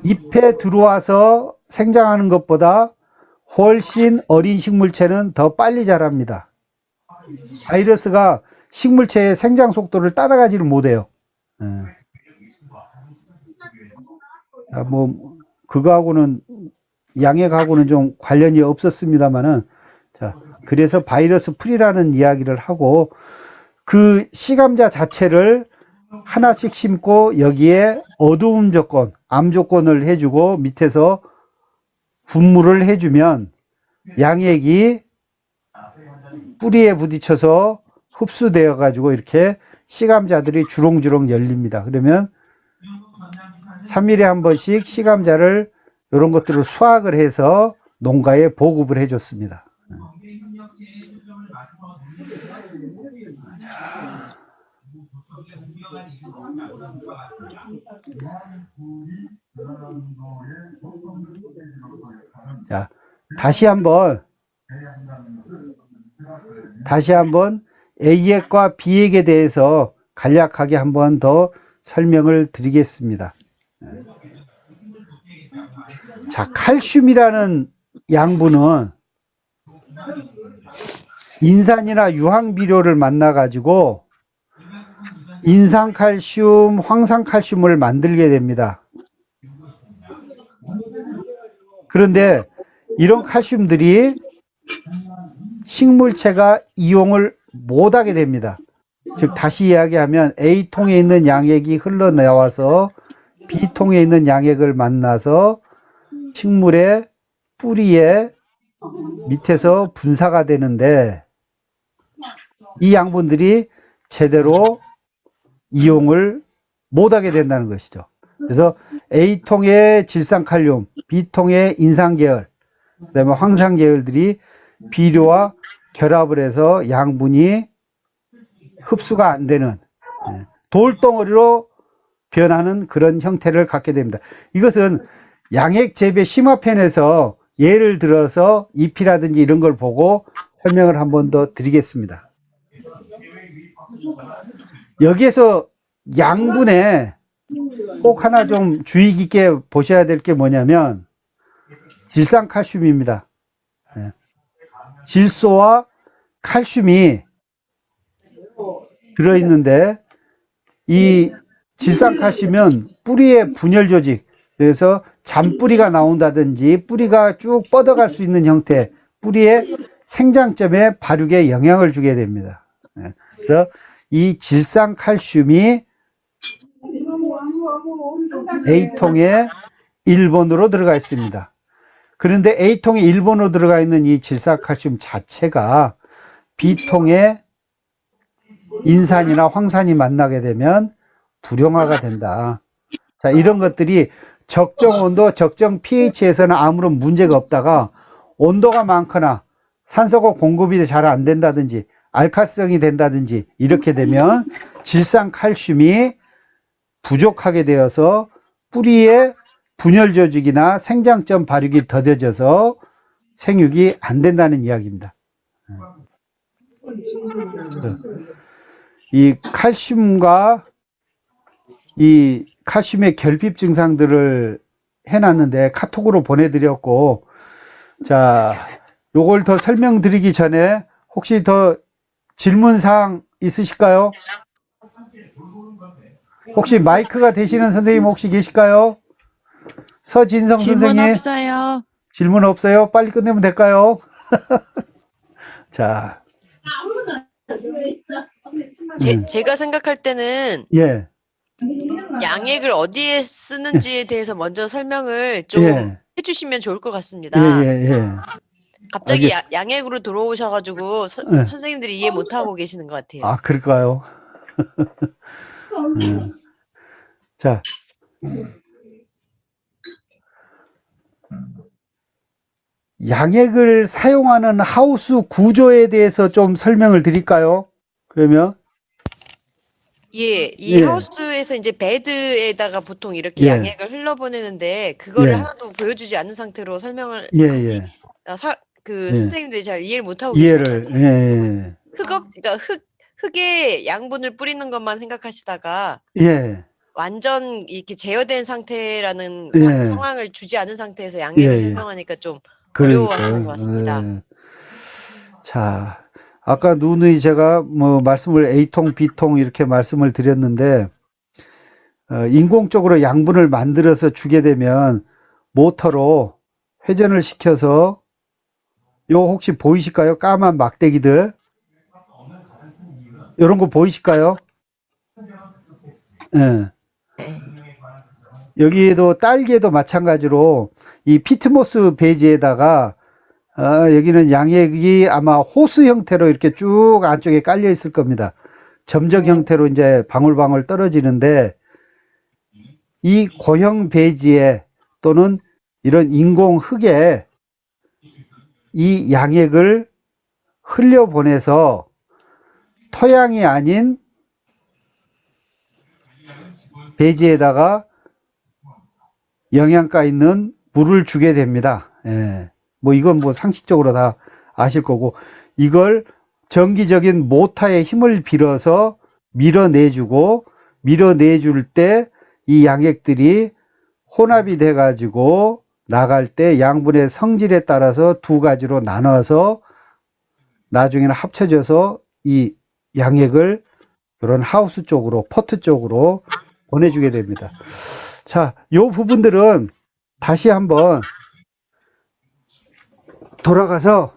잎에 들어와서 생장하는 것보다 훨씬 어린 식물체는 더 빨리 자랍니다. 바이러스가 식물체의 생장 속도를 따라가지를 못해요. 뭐 그거하고는, 양액하고는 좀 관련이 없었습니다만은, 자, 그래서 바이러스 프리라는 이야기를 하고, 그 시감자 자체를 하나씩 심고 여기에 어두움 조건, 암 조건을 해주고 밑에서 분무를 해주면 양액이 뿌리에 부딪혀서 흡수되어 가지고 이렇게 시감자들이 주렁주렁 열립니다. 그러면 3일에 한 번씩 시감자를, 이런 것들을 수확을 해서 농가에 보급을 해줬습니다. 자, 다시 한번 A액과 B액에 대해서 간략하게 한번 더 설명을 드리겠습니다. 자, 칼슘이라는 양분은 인산이나 유황비료를 만나 가지고 인산칼슘, 황산칼슘을 만들게 됩니다. 그런데 이런 칼슘들이 식물체가 이용을 못하게 됩니다. 즉, 다시 이야기하면 A통에 있는 양액이 흘러나와서 B통에 있는 양액을 만나서 식물의 뿌리에 밑에서 분사가 되는데, 이 양분들이 제대로 이용을 못하게 된다는 것이죠. 그래서 A통의 질산칼륨, B통의 인산계열, 그 다음에 황산계열들이 비료와 결합을 해서 양분이 흡수가 안 되는 돌덩어리로 변하는 그런 형태를 갖게 됩니다. 이것은 양액 재배 심화편에서 예를 들어서 잎이라든지 이런 걸 보고 설명을 한 번 더 드리겠습니다. 여기에서 양분에 꼭 하나 좀 주의 깊게 보셔야 될 게 뭐냐면 질산칼슘입니다. 질소와 칼슘이 들어있는데, 이 질산칼슘은 뿌리의 분열 조직, 그래서 잔뿌리가 나온다든지 뿌리가 쭉 뻗어갈 수 있는 형태, 뿌리의 생장점의 발육에 영향을 주게 됩니다. 그래서 이 질산칼슘이 A통에 1번으로 들어가 있습니다. 그런데 A통에 1번으로 들어가 있는 이 질산칼슘 자체가 B통에 인산이나 황산이 만나게 되면 불용화가 된다. 자, 이런 것들이 적정 온도, 적정 pH에서는 아무런 문제가 없다가 온도가 많거나 산소가 공급이 잘 안 된다든지 알칼성이 된다든지 이렇게 되면 질산칼슘이 부족하게 되어서 뿌리에 분열 조직이나 생장점 발육이 더뎌져서 생육이 안 된다는 이야기입니다. 이 칼슘과 이 칼슘의 결핍 증상들을 해놨는데 카톡으로 보내드렸고, 자, 요걸 더 설명드리기 전에 혹시 더 질문사항 있으실까요? 혹시 마이크가 되시는 선생님 혹시 계실까요? 서진성 질문 선생님. 없어요. 질문 없어요? 빨리 끝내면 될까요? 자. 제가 생각할 때는 예. 양액을 어디에 쓰는지에 대해서 먼저 설명을 좀 예. 해주시면 좋을 것 같습니다. 예. 갑자기 양액으로 들어오셔가지고 예. 선생님들이 이해 못하고 계시는 것 같아요. 아, 그럴까요? 자. 양액을 사용하는 하우스 구조에 대해서 좀 설명을 드릴까요? 그러면 이 예. 하우스에서 이제 베드에다가 보통 이렇게 예. 양액을 흘러보내는데 그거를 예. 하나도 보여주지 않는 상태로 설명을 예, 하니 예. 그 예. 선생님들이 잘 이해를 못하고 계시는 것 이해를, 같아요. 예. 그러니까 흙에 양분을 뿌리는 것만 생각하시다가 예. 완전 이렇게 제어된 상태라는 예. 상황을 주지 않은 상태에서 양액을 예. 설명하니까 좀 그러니까요. 어려워하시는 것 같습니다. 예. 자, 아까 누누이 제가 뭐 말씀을 A통, B통 이렇게 말씀을 드렸는데, 인공적으로 양분을 만들어서 주게 되면 모터로 회전을 시켜서 요 혹시 보이실까요? 까만 막대기들. 이런 거 보이실까요? 예. 여기에도 딸기에도 마찬가지로 이 피트모스 배지에다가 여기는 양액이 아마 호스 형태로 이렇게 쭉 안쪽에 깔려 있을 겁니다. 점적 형태로 이제 방울방울 떨어지는데 이 고형 배지에 또는 이런 인공 흙에 이 양액을 흘려보내서 토양이 아닌 배지에다가 영양가 있는 물을 주게 됩니다. 예. 뭐 이건 뭐 상식적으로 다 아실 거고, 이걸 정기적인 모터의 힘을 빌어서 밀어내주고, 밀어내줄 때 이 양액들이 혼합이 돼 가지고 나갈 때 양분의 성질에 따라서 두 가지로 나눠서 나중에는 합쳐져서 이 양액을 이런 하우스 쪽으로, 포트 쪽으로 보내주게 됩니다. 자, 요 부분들은 다시 한번 돌아가서,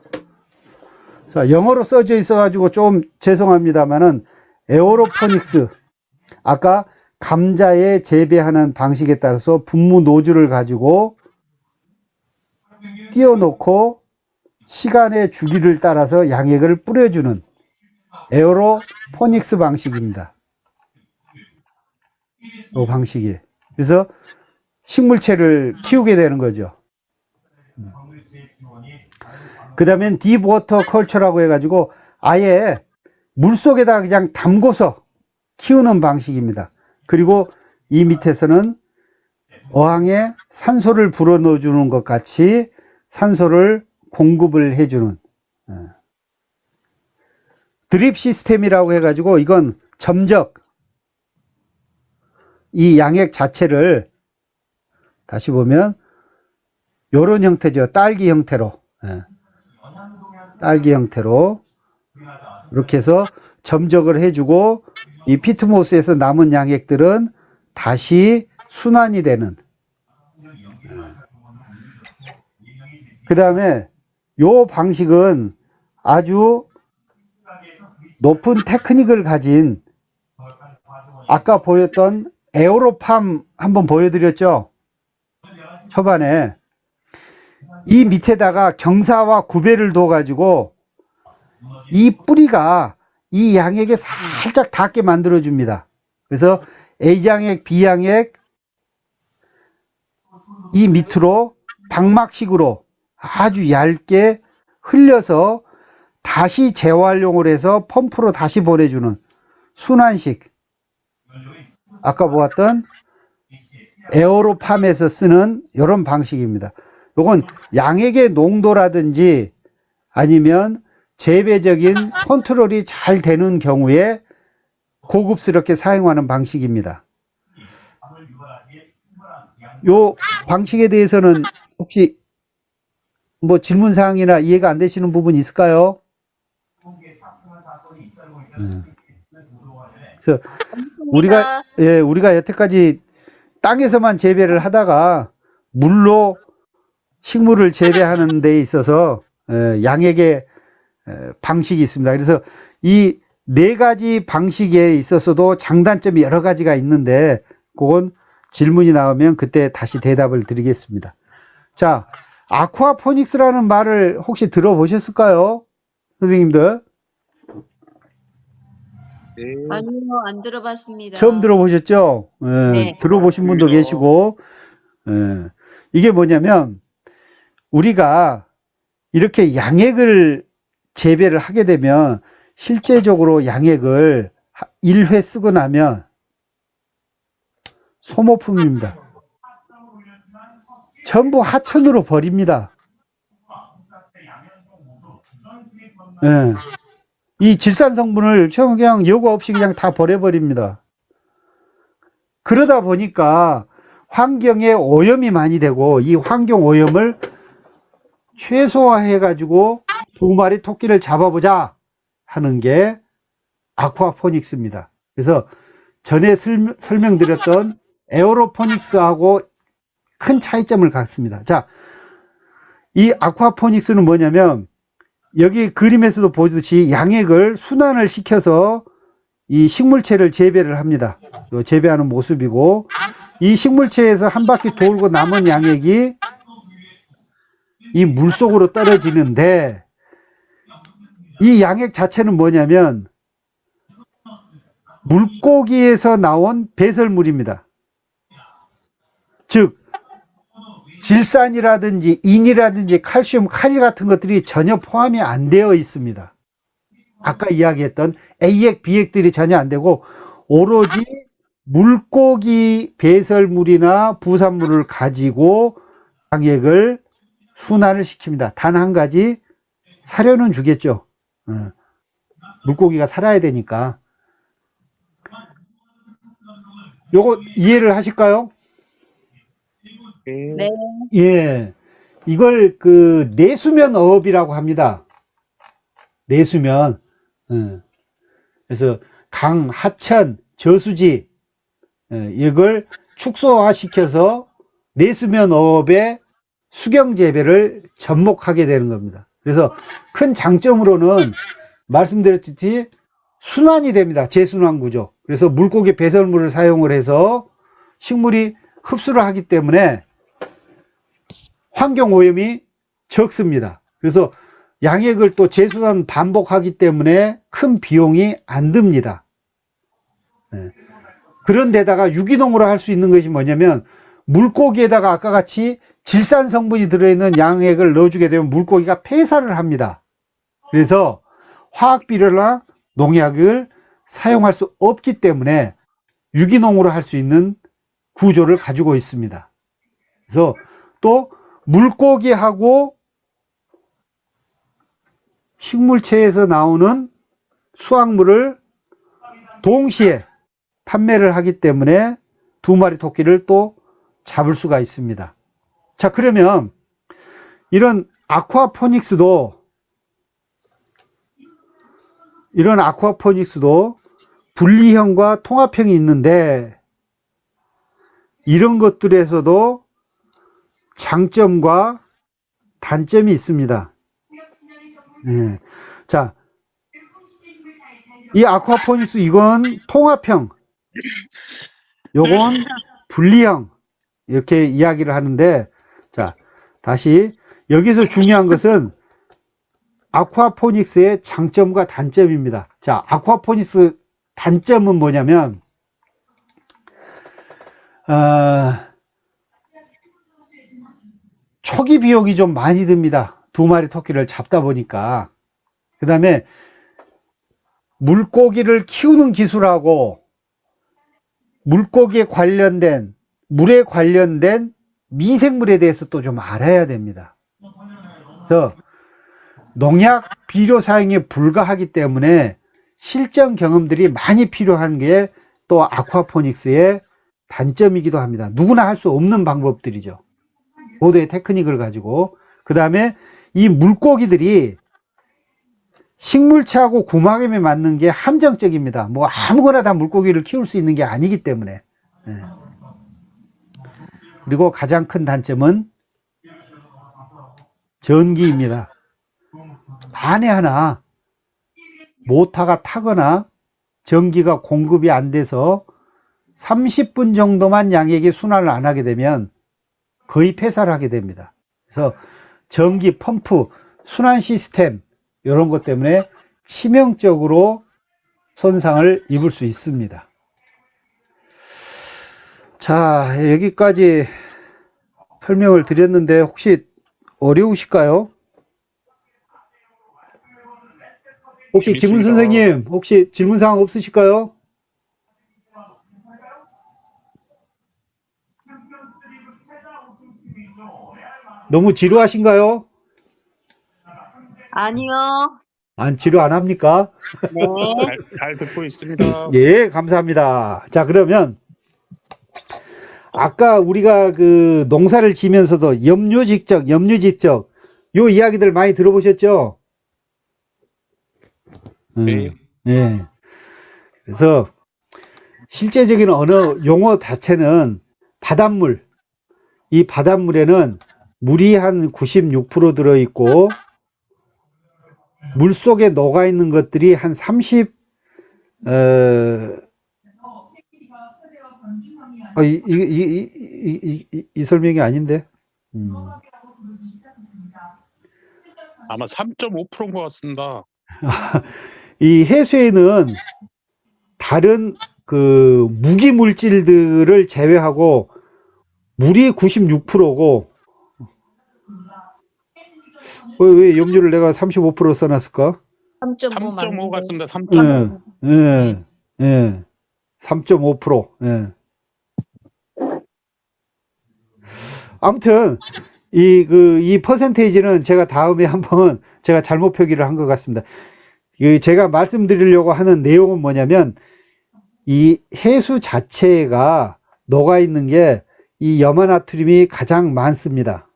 자, 영어로 써져 있어 가지고 좀 죄송합니다만은 에어로포닉스, 아까 감자에 재배하는 방식에 따라서 분무 노즐을 가지고 띄워놓고 시간의 주기를 따라서 양액을 뿌려주는 에어로포닉스 방식입니다. 이 방식이. 그래서 식물체를 키우게 되는 거죠. 그 다음엔 딥워터 컬처라고 해가지고 아예 물속에다 그냥 담궈서 키우는 방식입니다. 그리고 이 밑에서는 어항에 산소를 불어넣어 주는 것 같이 산소를 공급을 해주는 드립 시스템이라고 해가지고 이건 점적, 이 양액 자체를 다시 보면 요런 형태죠. 딸기 형태로. 딸기 형태로 이렇게 해서 점적을 해주고 이 피트모스에서 남은 양액들은 다시 순환이 되는. 그 다음에 요 방식은 아주 높은 테크닉을 가진, 아까 보였던 에어로팜 한번 보여드렸죠. 초반에 이 밑에다가 경사와 구배를 둬 가지고 이 뿌리가 이 양액에 살짝 닿게 만들어 줍니다. 그래서 A양액, B양액 이 밑으로 방막식으로 아주 얇게 흘려서 다시 재활용을 해서 펌프로 다시 보내주는 순환식, 아까 보았던 에어로팜에서 쓰는 이런 방식입니다. 이건 양액의 농도라든지 아니면 재배적인 컨트롤이 잘 되는 경우에 고급스럽게 사용하는 방식입니다. 요 방식에 대해서는 혹시 뭐 질문사항이나 이해가 안 되시는 부분이 있을까요? 그래서 우리가 여태까지 땅에서만 재배를 하다가 물로 식물을 재배하는 데 있어서 양액의 방식이 있습니다. 그래서 이 네 가지 방식에 있어서도 장단점이 여러 가지가 있는데 그건 질문이 나오면 그때 다시 대답을 드리겠습니다. 자, 아쿠아포닉스라는 말을 혹시 들어보셨을까요? 선생님들? 네. 아니요, 안 들어봤습니다. 처음 들어보셨죠? 네. 들어보신 분도 그렇죠. 계시고, 이게 뭐냐면, 우리가 이렇게 양액을 재배를 하게 되면, 실제적으로 양액을 1회 쓰고 나면 소모품입니다. 전부 하천으로 버립니다. 이 질산 성분을 그냥 여과 없이 그냥 다 버려버립니다. 그러다 보니까 환경에 오염이 많이 되고 이 환경 오염을 최소화해 가지고 2마리 토끼를 잡아보자 하는 게 아쿠아포닉스입니다. 그래서 전에 설명드렸던 에어로포닉스하고 큰 차이점을 갖습니다. 자, 이 아쿠아포닉스는 뭐냐면 여기 그림에서도 보듯이 양액을 순환을 시켜서 이 식물체를 재배를 합니다. 재배하는 모습이고 이 식물체에서 한 바퀴 돌고 남은 양액이 이 물속으로 떨어지는데 이 양액 자체는 뭐냐면 물고기에서 나온 배설물입니다. 즉 질산이라든지 인이라든지 칼슘, 카리 같은 것들이 전혀 포함이 안 되어 있습니다. 아까 이야기했던 A액, B액들이 전혀 안 되고 오로지 물고기 배설물이나 부산물을 가지고 양액을 순환을 시킵니다. 단 한 가지 사료는 주겠죠. 물고기가 살아야 되니까. 요거 이해를 하실까요? 네. 예. 이걸 내수면 어업이라고 합니다. 내수면. 그래서 강, 하천, 저수지 이걸 축소화시켜서 내수면 어업의 수경 재배를 접목하게 되는 겁니다. 그래서 큰 장점으로는 말씀드렸듯이 순환이 됩니다. 재순환 구조. 그래서 물고기 배설물을 사용을 해서 식물이 흡수를 하기 때문에 환경 오염이 적습니다. 그래서 양액을 또 재순환 반복하기 때문에 큰 비용이 안 듭니다. 그런데다가 유기농으로 할 수 있는 것이 뭐냐면 물고기에다가 아까 같이 질산 성분이 들어있는 양액을 넣어주게 되면 물고기가 폐사를 합니다. 그래서 화학 비료나 농약을 사용할 수 없기 때문에 유기농으로 할 수 있는 구조를 가지고 있습니다. 그래서 또 물고기하고 식물체에서 나오는 수확물을 동시에 판매를 하기 때문에 2마리 토끼를 또 잡을 수가 있습니다. 자, 그러면 이런 아쿠아포닉스도 분리형과 통합형이 있는데 이런 것들에서도 장점과 단점이 있습니다. 자, 이 아쿠아포닉스 이건 통합형, 요건 분리형 이렇게 이야기를 하는데 자, 다시 여기서 중요한 것은 아쿠아포닉스의 장점과 단점입니다. 자, 아쿠아포닉스 단점은 뭐냐면 초기 비용이 좀 많이 듭니다. 2마리 토끼를 잡다 보니까. 그 다음에 물고기를 키우는 기술하고 물고기에 관련된 물에 관련된 미생물에 대해서 또 좀 알아야 됩니다. 그래서 농약 비료 사용에 불과하기 때문에 실전 경험들이 많이 필요한 게 또 아쿠아포닉스의 단점이기도 합니다. 누구나 할 수 없는 방법들이죠. 고도의 테크닉을 가지고. 그 다음에 이 물고기들이 식물체하고 구막염에 맞는 게 한정적입니다. 뭐 아무거나 다 물고기를 키울 수 있는 게 아니기 때문에. 예. 그리고 가장 큰 단점은 전기입니다. 만에 하나 모터가 타거나 전기가 공급이 안 돼서 30분 정도만 양액이 순환을 안 하게 되면 거의 폐사를 하게 됩니다. 그래서 전기 펌프, 순환 시스템 이런 것 때문에 치명적으로 손상을 입을 수 있습니다. 자, 여기까지 설명을 드렸는데 혹시 어려우실까요? 혹시 김은 재밌습니다. 선생님 혹시 질문사항 없으실까요? 너무 지루하신가요? 아니요. 지루 안 합니까? 네. 잘 듣고 있습니다. 예, 감사합니다. 자, 그러면 아까 우리가 그 농사를 지면서도 염류직적 요 이야기들 많이 들어보셨죠? 네. 예. 그래서 실제적인 언어 용어 자체는 바닷물. 이 바닷물에는 물이 한 96% 들어있고 물 속에 녹아 있는 것들이 한 30, 이 설명이 아닌데. 아마 3.5%인 것 같습니다. 이 해수에는 다른 그 무기 물질들을 제외하고 물이 96%고 왜 염료를 내가 35% 써놨을까? 3.5 같습니다. 3.5. 예. 3.5%. 예. 아무튼 이 퍼센테이지는 제가 다음에 한번 제가 잘못 표기를 한 것 같습니다. 제가 말씀드리려고 하는 내용은 뭐냐면 이 해수 자체가 녹아 있는 게 이 염화나트륨이 가장 많습니다.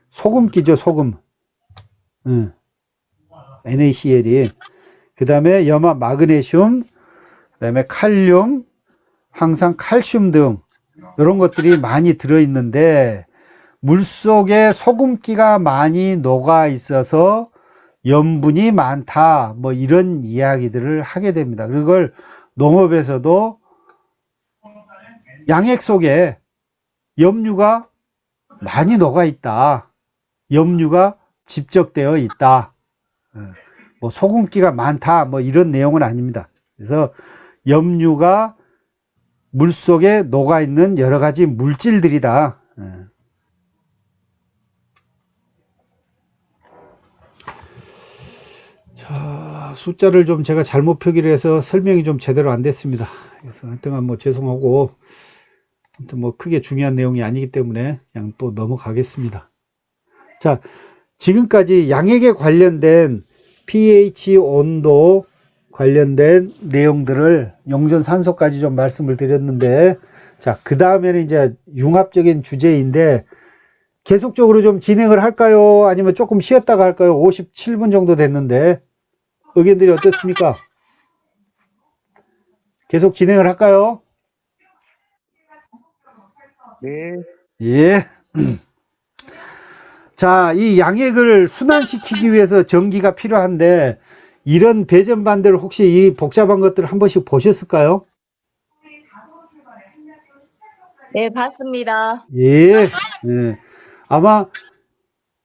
소금기죠, 소금. NaCl이. 그 다음에 염화 마그네슘, 그 다음에 칼륨, 항상 칼슘 등 이런 것들이 많이 들어있는데 물속에 소금기가 많이 녹아 있어서 염분이 많다, 뭐 이런 이야기들을 하게 됩니다. 그걸 농업에서도 양액 속에 염류가 많이 녹아 있다, 염류가 집적되어 있다, 뭐 소금기가 많다, 뭐 이런 내용은 아닙니다. 그래서 염류가 물속에 녹아 있는 여러 가지 물질들이다. 자, 숫자를 좀 제가 잘못 표기를 해서 설명이 좀 제대로 안 됐습니다. 그래서 하여튼 뭐 죄송하고, 아무튼 뭐 크게 중요한 내용이 아니기 때문에 그냥 또 넘어가겠습니다. 자, 지금까지 양액에 관련된 pH 온도 관련된 내용들을 용전산소까지 좀 말씀을 드렸는데, 자, 그 다음에는 이제 융합적인 주제인데 계속적으로 좀 진행을 할까요? 아니면 조금 쉬었다가 할까요? 57분 정도 됐는데 의견들이 어떻습니까? 계속 진행을 할까요? 네. 예. 자, 이 양액을 순환시키기 위해서 전기가 필요한데 이런 배전반대를 혹시 이 복잡한 것들을 한 번씩 보셨을까요? 네, 봤습니다. 예. 예. 아마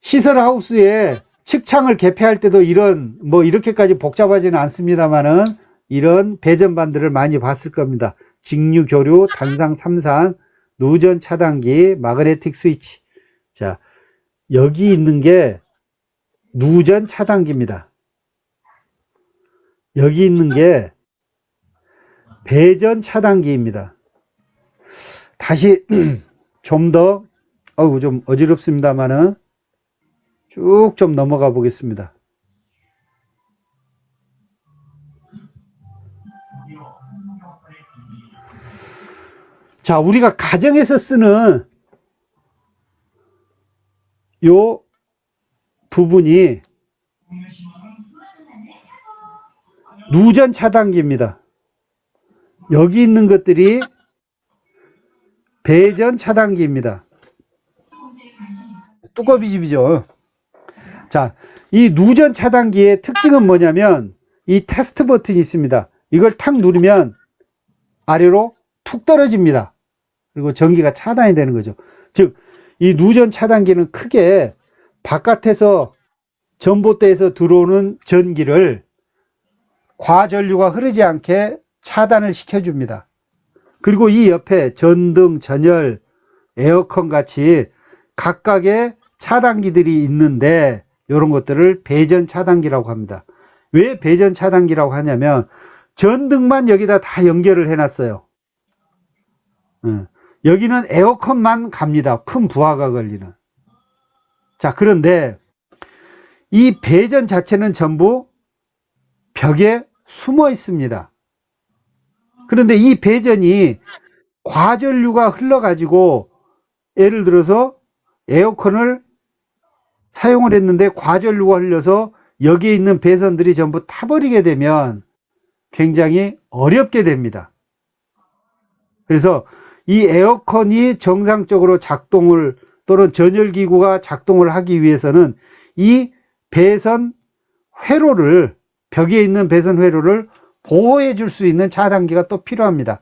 시설하우스에 측창을 개폐할 때도 이런 뭐 이렇게까지 복잡하지는 않습니다만은 이런 배전반들을 많이 봤을 겁니다. 직류 교류, 단상 3산, 누전 차단기, 마그네틱 스위치. 자, 여기 있는 게 누전 차단기입니다. 여기 있는 게 배전 차단기입니다. 다시 좀 더 좀 어지럽습니다만은 쭉 좀 넘어가 보겠습니다. 자, 우리가 가정에서 쓰는 요 부분이 누전 차단기입니다. 여기 있는 것들이 배전 차단기입니다. 뚜껑비집이죠. 자, 이 누전 차단기의 특징은 뭐냐면 이 테스트 버튼이 있습니다. 이걸 탁 누르면 아래로 툭 떨어집니다. 그리고 전기가 차단이 되는 거죠. 즉, 이 누전 차단기는 크게 바깥에서 전봇대에서 들어오는 전기를 과전류가 흐르지 않게 차단을 시켜줍니다. 그리고 이 옆에 전등, 전열, 에어컨 같이 각각의 차단기들이 있는데 이런 것들을 배전 차단기라고 합니다. 왜 배전 차단기라고 하냐면 전등만 여기다 다 연결을 해놨어요. 여기는 에어컨만 갑니다. 큰 부하가 걸리는. 자, 그런데 이 배전 자체는 전부 벽에 숨어 있습니다. 그런데 이 배전이 과전류가 흘러가지고 예를 들어서 에어컨을 사용을 했는데 과전류가 흘려서 여기에 있는 배선들이 전부 타버리게 되면 굉장히 어렵게 됩니다. 그래서 이 에어컨이 정상적으로 작동을 또는 전열기구가 작동을 하기 위해서는 이 배선 회로를 벽에 있는 배선 회로를 보호해 줄 수 있는 차단기가 또 필요합니다.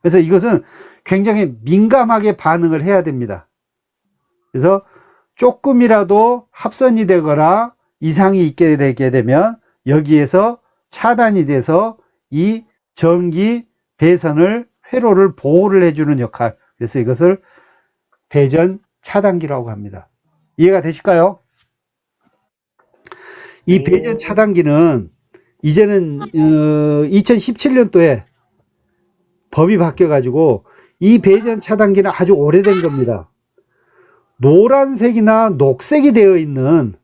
그래서 이것은 굉장히 민감하게 반응을 해야 됩니다. 그래서 조금이라도 합선이 되거나 이상이 있게 되게 되면 여기에서 차단이 돼서 이 전기 배선을 회로를 보호를 해주는 역할, 그래서 이것을 배전 차단기라고 합니다. 이해가 되실까요? 이 배전 차단기는 이제는 2017년도에 법이 바뀌어 가지고 이 배전 차단기는 아주 오래된 겁니다. 노란색이나 녹색이 되어 있는,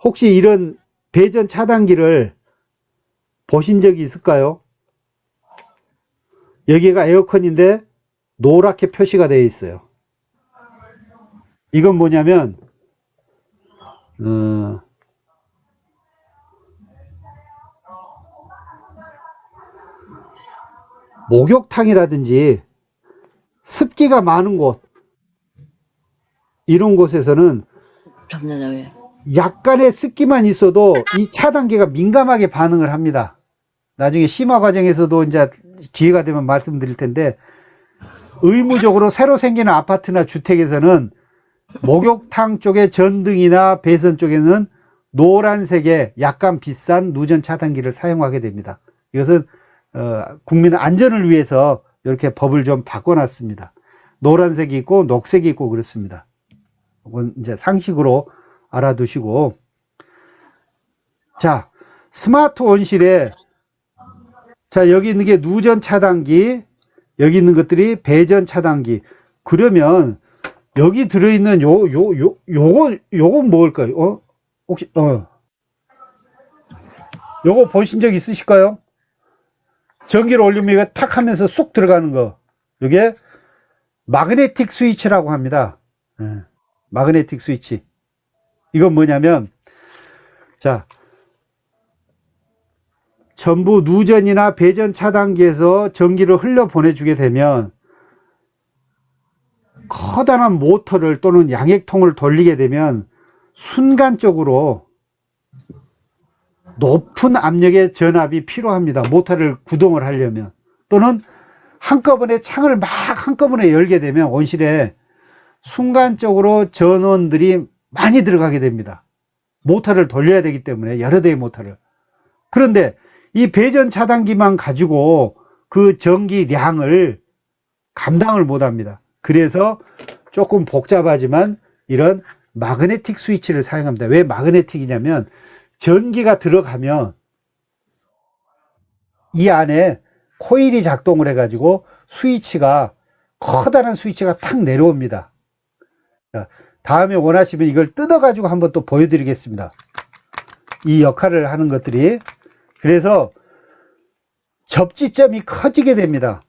혹시 이런 배전 차단기를 보신 적이 있을까요? 여기가 에어컨인데 노랗게 표시가 되어 있어요. 이건 뭐냐면 목욕탕이라든지 습기가 많은 곳, 이런 곳에서는 약간의 습기만 있어도 이 차단기가 민감하게 반응을 합니다. 나중에 심화 과정에서도 이제 기회가 되면 말씀드릴 텐데, 의무적으로 새로 생기는 아파트나 주택에서는 목욕탕 쪽의 전등이나 배선 쪽에는 노란색의 약간 비싼 누전 차단기를 사용하게 됩니다. 이것은 국민 안전을 위해서 이렇게 법을 좀 바꿔놨습니다. 노란색이 있고 녹색이 있고 그렇습니다. 이건 이제 상식으로 알아두시고, 자, 스마트 온실에, 자, 여기 있는 게 누전 차단기, 여기 있는 것들이 배전 차단기. 그러면 여기 들어있는 요건 뭘까요? 혹시 요거 보신 적 있으실까요? 전기를 올리면 이거 탁 하면서 쑥 들어가는 거, 이게 마그네틱 스위치라고 합니다. 마그네틱 스위치. 이건 뭐냐면, 자, 전부 누전이나 배전 차단기에서 전기를 흘려 보내주게 되면 커다란 모터를 또는 양액통을 돌리게 되면 순간적으로 높은 압력의 전압이 필요합니다. 모터를 구동을 하려면. 또는 한꺼번에 창을 막 한꺼번에 열게 되면 온실에 순간적으로 전원들이 많이 들어가게 됩니다. 모터를 돌려야 되기 때문에, 여러 대의 모터를. 그런데 이 배전 차단기만 가지고 그 전기량을 감당을 못 합니다. 그래서 조금 복잡하지만 이런 마그네틱 스위치를 사용합니다. 왜 마그네틱이냐면, 전기가 들어가면 이 안에 코일이 작동을 해가지고 스위치가, 커다란 스위치가 탁 내려옵니다. 자, 다음에 원하시면 이걸 뜯어가지고 한번 또 보여드리겠습니다. 이 역할을 하는 것들이. 그래서 접지점이 커지게 됩니다.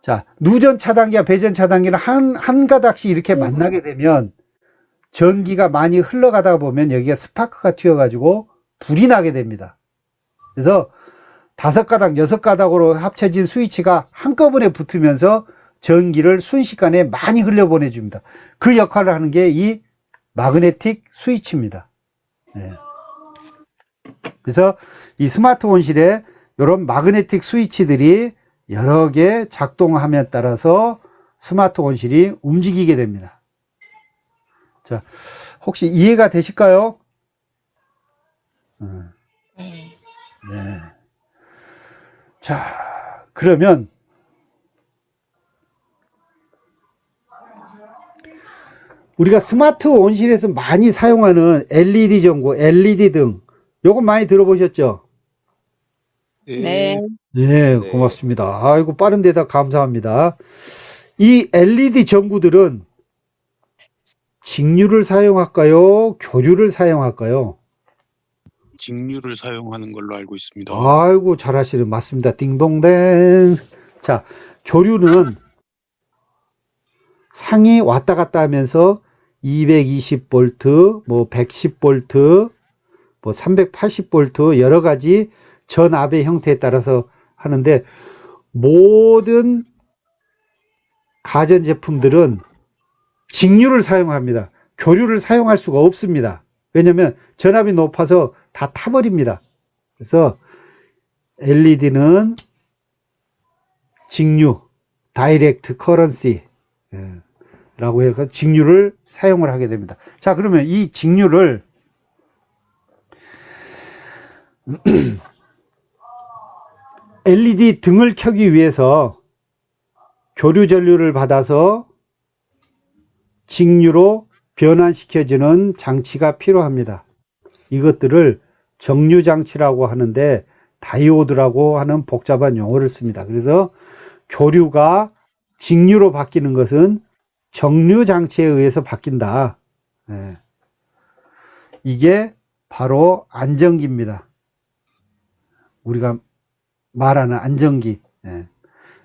자, 누전 차단기와 배전 차단기는 한 가닥씩 이렇게 만나게 되면 전기가 많이 흘러가다 보면 여기가 스파크가 튀어가지고 불이 나게 됩니다. 그래서 5가닥, 6가닥으로 합쳐진 스위치가 한꺼번에 붙으면서 전기를 순식간에 많이 흘려보내줍니다. 그 역할을 하는 게 이 마그네틱 스위치입니다. 네. 그래서 이 스마트 온실에 이런 마그네틱 스위치들이 여러 개 작동함에 따라서 스마트 온실이 움직이게 됩니다. 자, 혹시 이해가 되실까요? 네. 네. 자, 그러면 우리가 스마트 온실에서 많이 사용하는 LED 전구, LED 등 요거 많이 들어보셨죠? 네. 네, 고맙습니다. 아이고, 빠른 대답 감사합니다. 이 LED 전구들은 직류를 사용할까요? 교류를 사용할까요? 직류를 사용하는 걸로 알고 있습니다. 아이고, 잘하시네. 맞습니다. 띵동댕. 자, 교류는 상이 왔다 갔다 하면서 220V, 뭐 110V, 뭐 380V 여러 가지 전압의 형태에 따라서 하는데 모든 가전제품들은 직류를 사용합니다. 교류를 사용할 수가 없습니다. 왜냐하면 전압이 높아서 다 타버립니다. 그래서 LED는 직류, 다이렉트 커런시 라고 해서 직류를 사용을 하게 됩니다. 자, 그러면 이 직류를 LED 등을 켜기 위해서 교류 전류를 받아서 직류로 변환시켜주는 장치가 필요합니다. 이것들을 정류장치라고 하는데 다이오드라고 하는 복잡한 용어를 씁니다. 그래서 교류가 직류로 바뀌는 것은 정류장치에 의해서 바뀐다. 네. 이게 바로 안전기입니다. 우리가 말하는 안전기. 네.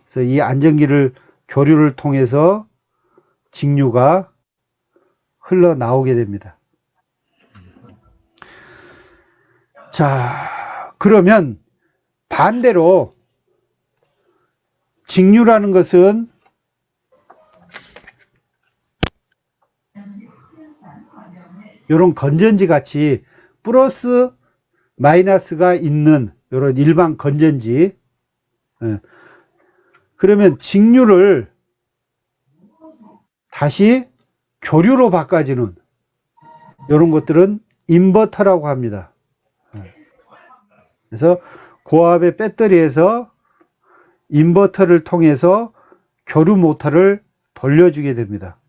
그래서 이 안전기를 교류를 통해서 직류가 흘러나오게 됩니다. 자, 그러면 반대로 직류라는 것은 이런 건전지 같이 플러스 마이너스가 있는 이런 일반 건전지. 그러면 직류를 다시 교류로 바꿔주는 이런 것들은 인버터라고 합니다. 그래서 고압의 배터리에서 인버터를 통해서 교류 모터를 돌려주게 됩니다.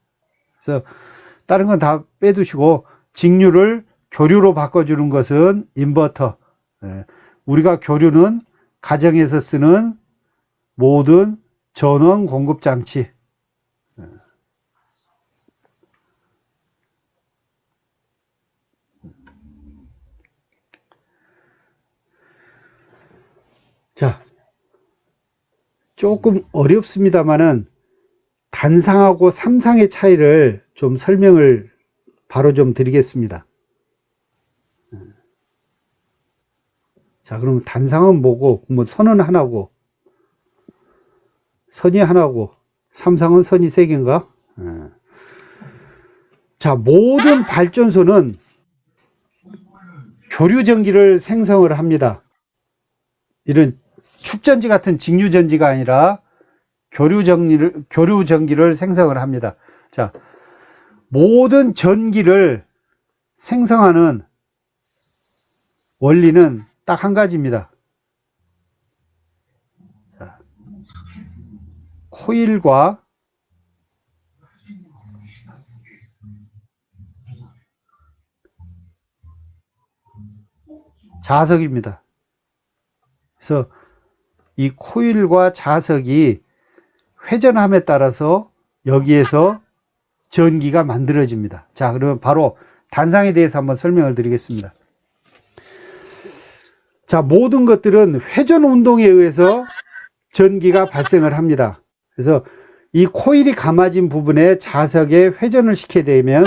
그래서 다른 건 다 빼두시고 직류를 교류로 바꿔주는 것은 인버터. 우리가 교류는 가정에서 쓰는 모든 전원 공급 장치. 자, 조금 어렵습니다만은 단상하고 삼상의 차이를 좀 설명을 바로 좀 드리겠습니다. 자, 그럼 단상은 뭐고, 뭐 선은 하나고, 선이 하나고, 삼상은 선이 세 개인가? 자, 모든 발전소는 교류전기를 생성을 합니다. 이런 축전지 같은 직류전지가 아니라 교류전기를 생성을 합니다. 자, 모든 전기를 생성하는 원리는 딱 한 가지입니다. 자, 코일과 자석입니다. 그래서 이 코일과 자석이 회전함에 따라서 여기에서 전기가 만들어집니다. 자, 그러면 바로 단상에 대해서 한번 설명을 드리겠습니다. 자, 모든 것들은 회전 운동에 의해서 전기가 발생을 합니다. 그래서 이 코일이 감아진 부분에 자석에 회전을 시키게 되면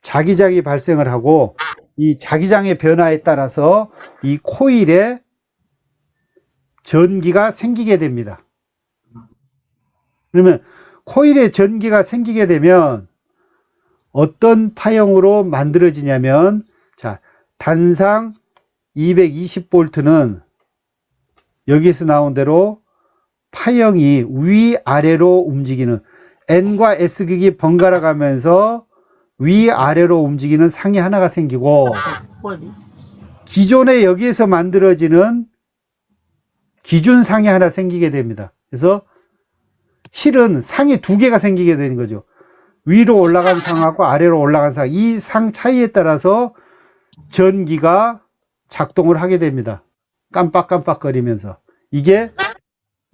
자기장이 발생을 하고, 이 자기장의 변화에 따라서 이 코일에 전기가 생기게 됩니다. 그러면 코일에 전기가 생기게 되면 어떤 파형으로 만들어지냐면, 자, 단상 220V는 여기에서 나온 대로 파형이 위아래로 움직이는, N과 S극이 번갈아 가면서 위아래로 움직이는 상이 하나가 생기고, 기존에 여기에서 만들어지는 기준상이 하나 생기게 됩니다. 그래서 실은 상이 두 개가 생기게 되는 거죠. 위로 올라간 상하고 아래로 올라간 상, 이 상 차이에 따라서 전기가 작동을 하게 됩니다. 깜빡깜빡거리면서. 이게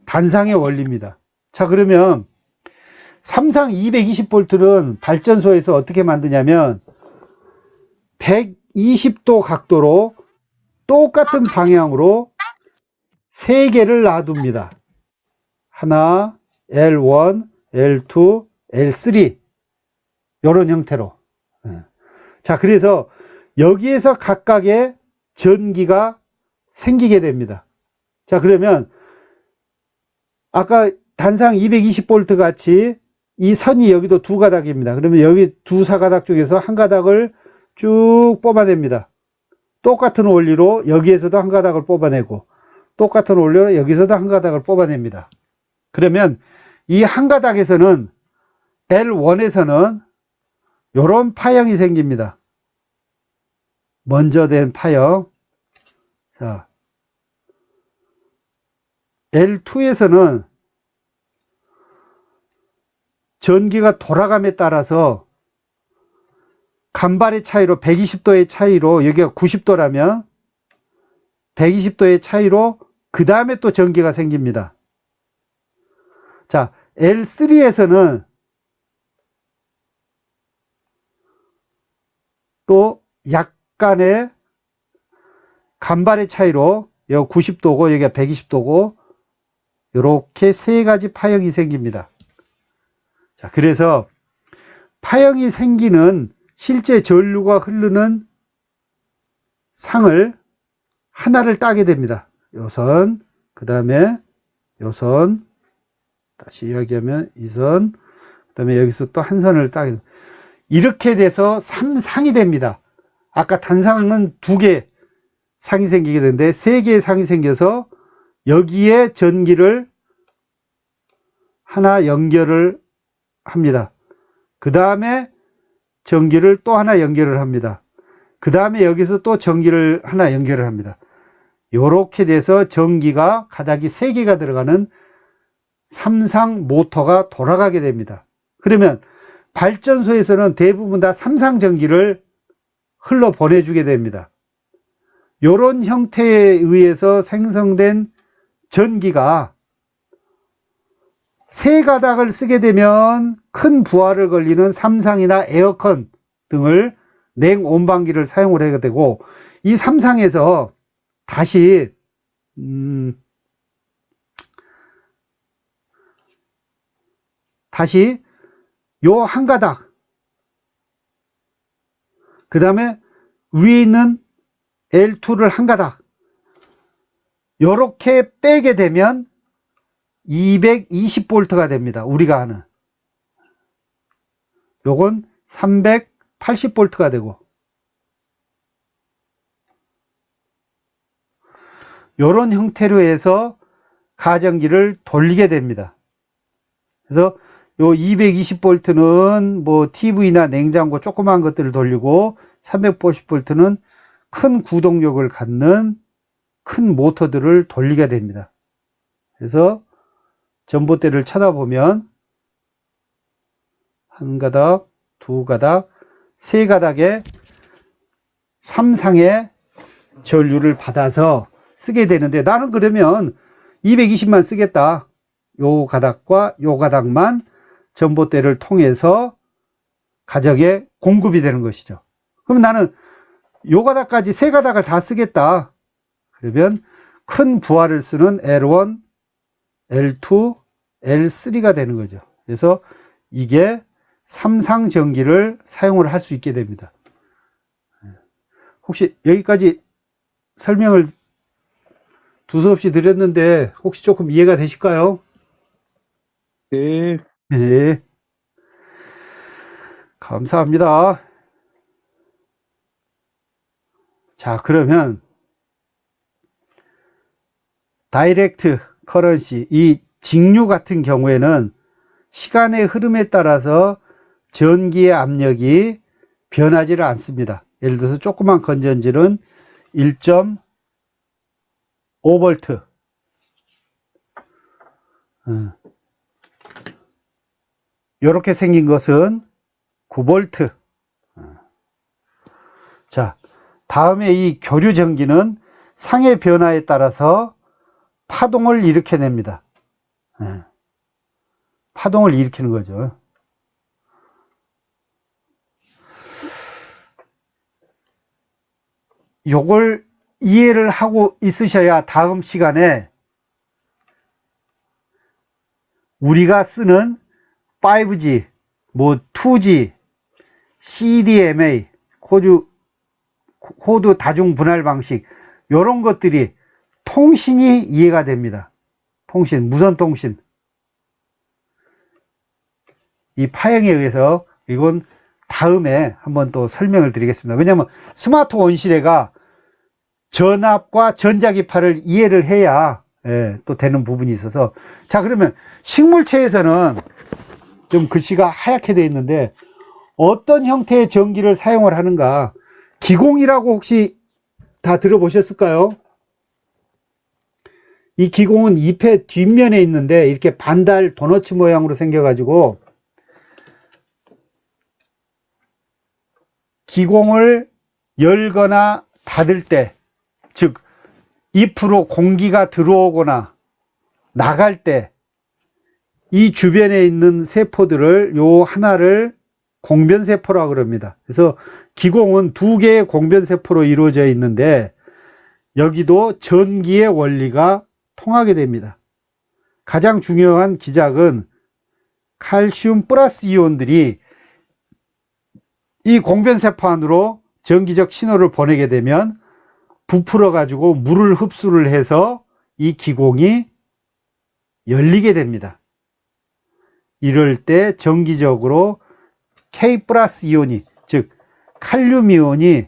단상의 원리입니다. 자, 그러면 3상 220V는 발전소에서 어떻게 만드냐면 120도 각도로 똑같은 방향으로 3개를 놔둡니다. 하나, L1, L2, L3 이런 형태로. 자, 그래서 여기에서 각각의 전기가 생기게 됩니다. 자, 그러면 아까 단상 220V 같이 이 선이 여기도 두 가닥입니다. 그러면 여기 두 사가닥 중에서 한 가닥을 쭉 뽑아냅니다. 똑같은 원리로 여기에서도 한 가닥을 뽑아내고, 똑같은 원리로 여기서도 한 가닥을 뽑아냅니다. 그러면 이 한 가닥에서는, L1에서는 이런 파형이 생깁니다. 먼저 된 파형. 자, L2에서는 전기가 돌아감에 따라서 간발의 차이로 120도의 차이로, 여기가 90도라면 120도의 차이로 그 다음에 또 전기가 생깁니다. 자, L3에서는 또 약간의 간발의 차이로, 여기 90도고 여기가 120도고 이렇게 세 가지 파형이 생깁니다. 자, 그래서 파형이 생기는 실제 전류가 흐르는 상을 하나를 따게 됩니다. 요 선, 그 다음에 요 선, 다시 이야기하면 이 선, 그 다음에 여기서 또 한 선을 따게 됩니다. 이렇게 돼서 3상이 됩니다. 아까 단상은 2개 상이 생기게 되는데 3개의 상이 생겨서 여기에 전기를 하나 연결을 합니다. 그 다음에 전기를 또 하나 연결을 합니다. 그 다음에 여기서 또 전기를 하나 연결을 합니다. 이렇게 돼서 전기가 가닥이 3개가 들어가는 3상 모터가 돌아가게 됩니다. 그러면 발전소에서는 대부분 다 3상 전기를 흘러 보내주게 됩니다. 이런 형태에 의해서 생성된 전기가 3가닥을 쓰게 되면 큰 부하를 걸리는 3상이나 에어컨 등을 냉온방기를 사용을 하게 되고, 이 3상에서 다시 요 한 가닥, 그 다음에 위에 있는 L2를 한 가닥 요렇게 빼게 되면 220V가 됩니다. 우리가 아는 요건 380V가 되고, 요런 형태로 해서 가전기를 돌리게 됩니다. 그래서 요 220V는 뭐 TV나 냉장고 조그만 것들을 돌리고, 380V는 큰 구동력을 갖는 큰 모터들을 돌리게 됩니다. 그래서 전봇대를 쳐다보면 한 가닥, 두 가닥, 세 가닥의 3상의 전류를 받아서 쓰게 되는데, 나는 그러면 220만 쓰겠다. 요 가닥과 요 가닥만 전봇대를 통해서 가정에 공급이 되는 것이죠. 그럼 나는 요 가닥까지 세 가닥을 다 쓰겠다. 그러면 큰 부하를 쓰는 L1, L2, L3가 되는 거죠. 그래서 이게 삼상 전기를 사용을 할 수 있게 됩니다. 혹시 여기까지 설명을 두서없이 드렸는데 혹시 조금 이해가 되실까요? 네. 네. 감사합니다. 자, 그러면 다이렉트 커런시, 이 직류 같은 경우에는 시간의 흐름에 따라서 전기의 압력이 변하지를 않습니다. 예를 들어서 조그만 건전지는 1.5V, 이렇게 생긴 것은 9V. 자, 다음에 이 교류 전기는 상의 변화에 따라서 파동을 일으켜냅니다. 파동을 일으키는 거죠. 요걸 이해를 하고 있으셔야 다음 시간에 우리가 쓰는 5G, 뭐 2G, CDMA, 코드 다중 분할 방식, 요런 것들이 통신이 이해가 됩니다. 통신, 무선 통신. 이 파형에 의해서 이건 다음에 한번 또 설명을 드리겠습니다. 왜냐하면 스마트 온실애가 전압과 전자기파를 이해를 해야 또 되는 부분이 있어서. 자, 그러면 식물체에서는 좀 글씨가 하얗게 되어 있는데 어떤 형태의 전기를 사용을 하는가? 기공이라고 혹시 다 들어보셨을까요? 이 기공은 잎의 뒷면에 있는데 이렇게 반달 도너츠 모양으로 생겨가지고 기공을 열거나 닫을 때, 즉 잎으로 공기가 들어오거나 나갈 때 이 주변에 있는 세포들을 요 하나를 공변세포라고 그럽니다. 그래서 기공은 두 개의 공변세포로 이루어져 있는데 여기도 전기의 원리가 통하게 됩니다. 가장 중요한 기작은 칼슘 플러스 이온들이 이 공변세포 안으로 전기적 신호를 보내게 되면 부풀어 가지고 물을 흡수를 해서 이 기공이 열리게 됩니다. 이럴 때 정기적으로 K 플러스 이온이, 즉 칼륨 이온이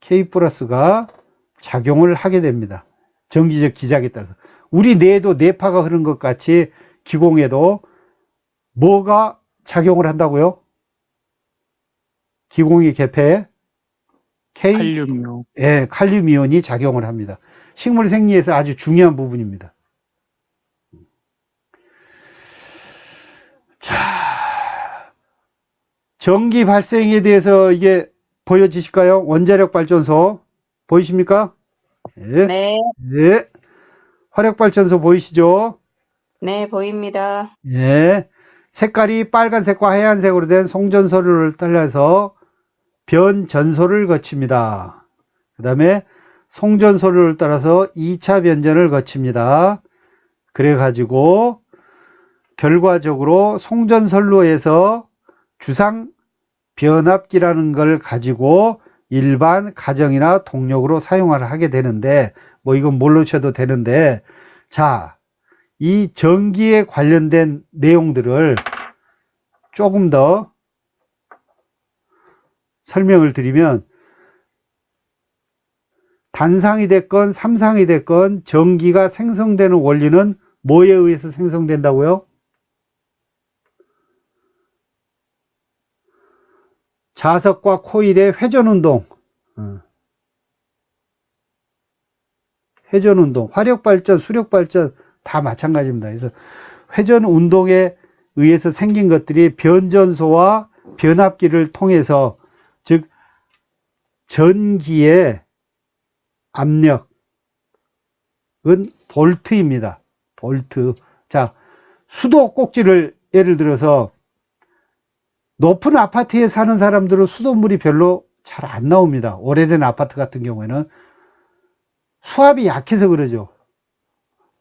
K 플러스가 작용을 하게 됩니다. 정기적 기작에 따라서. 우리 뇌에도 뇌파가 흐른 것 같이 기공에도 뭐가 작용을 한다고요? 기공의 개폐에 칼륨이요. 예, 칼륨 이온이 작용을 합니다. 식물 생리에서 아주 중요한 부분입니다. 자, 전기 발생에 대해서 이게 보여지실까요? 원자력 발전소 보이십니까? 예. 네, 예. 화력 발전소 보이시죠? 네, 보입니다. 예. 색깔이 빨간색과 하얀색으로 된 송전소를 따라서 변전소를 거칩니다. 그 다음에 송전소를 따라서 2차 변전을 거칩니다. 그래 가지고 결과적으로 송전선로에서 주상 변압기라는 걸 가지고 일반 가정이나 동력으로 사용을 하게 되는데, 뭐 이건 모르셔도 되는데, 자, 이 전기에 관련된 내용들을 조금 더 설명을 드리면, 단상이 됐건 삼상이 됐건 전기가 생성되는 원리는 뭐에 의해서 생성된다고요? 자석과 코일의 회전운동, 회전운동, 화력발전, 수력발전 다 마찬가지입니다. 그래서 회전운동에 의해서 생긴 것들이 변전소와 변압기를 통해서, 즉 전기의 압력은 볼트입니다. 볼트. 자, 수도 꼭지를 예를 들어서 높은 아파트에 사는 사람들은 수돗물이 별로 잘 안 나옵니다. 오래된 아파트 같은 경우에는 수압이 약해서 그러죠.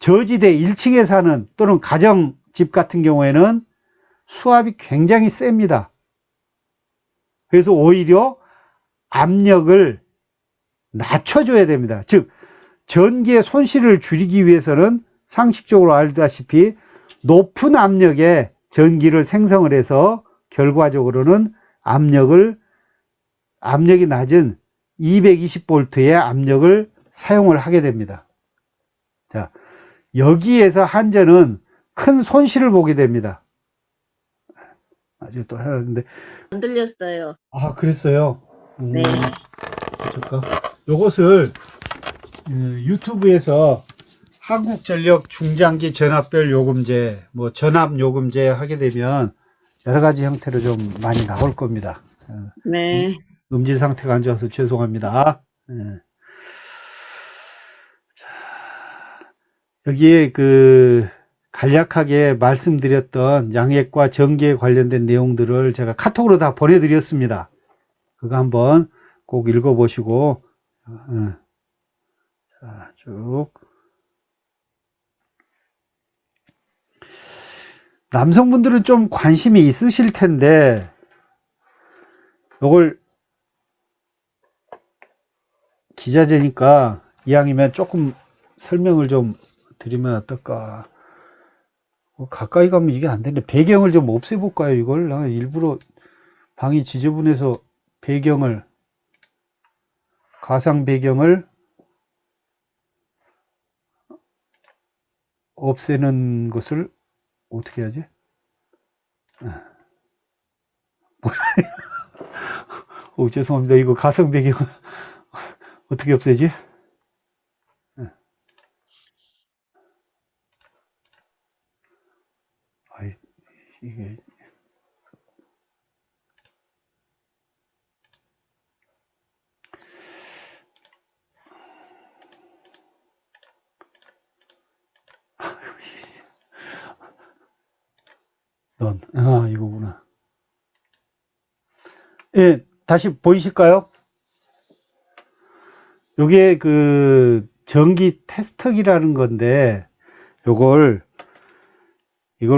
저지대 1층에 사는 또는 가정집 같은 경우에는 수압이 굉장히 셉니다. 그래서 오히려 압력을 낮춰줘야 됩니다. 즉 전기의 손실을 줄이기 위해서는 상식적으로 알다시피 높은 압력에 전기를 생성을 해서 결과적으로는 압력이 낮은 220V의 압력을 사용을 하게 됩니다. 자, 여기에서 한전은 큰 손실을 보게 됩니다. 아주 또 하는데 안 들렸어요. 아 그랬어요. 네. 어쩔까? 요것을 유튜브에서 한국전력 중장기 전압별 요금제, 뭐 전압 요금제 하게 되면 여러 가지 형태로 좀 많이 나올 겁니다. 네. 음질 상태가 안 좋아서 죄송합니다. 자, 여기에 간략하게 말씀드렸던 양액과 전기에 관련된 내용들을 제가 카톡으로 다 보내드렸습니다. 그거 한번 꼭 읽어보시고, 자, 쭉. 남성분들은 좀 관심이 있으실 텐데, 요걸 기자재니까 이왕이면 조금 설명을 좀 드리면 어떨까. 가까이 가면 이게 안 되는데, 배경을 좀 없애볼까요, 이걸? 나 일부러 방이 지저분해서 가상 배경을 없애는 것을 어떻게 하지? 죄송합니다. 이거 가상 배경을 어떻게 없애지? 이게 이거구나. 예, 다시 보이실까요? 요게 전기 테스터기라는 건데, 이걸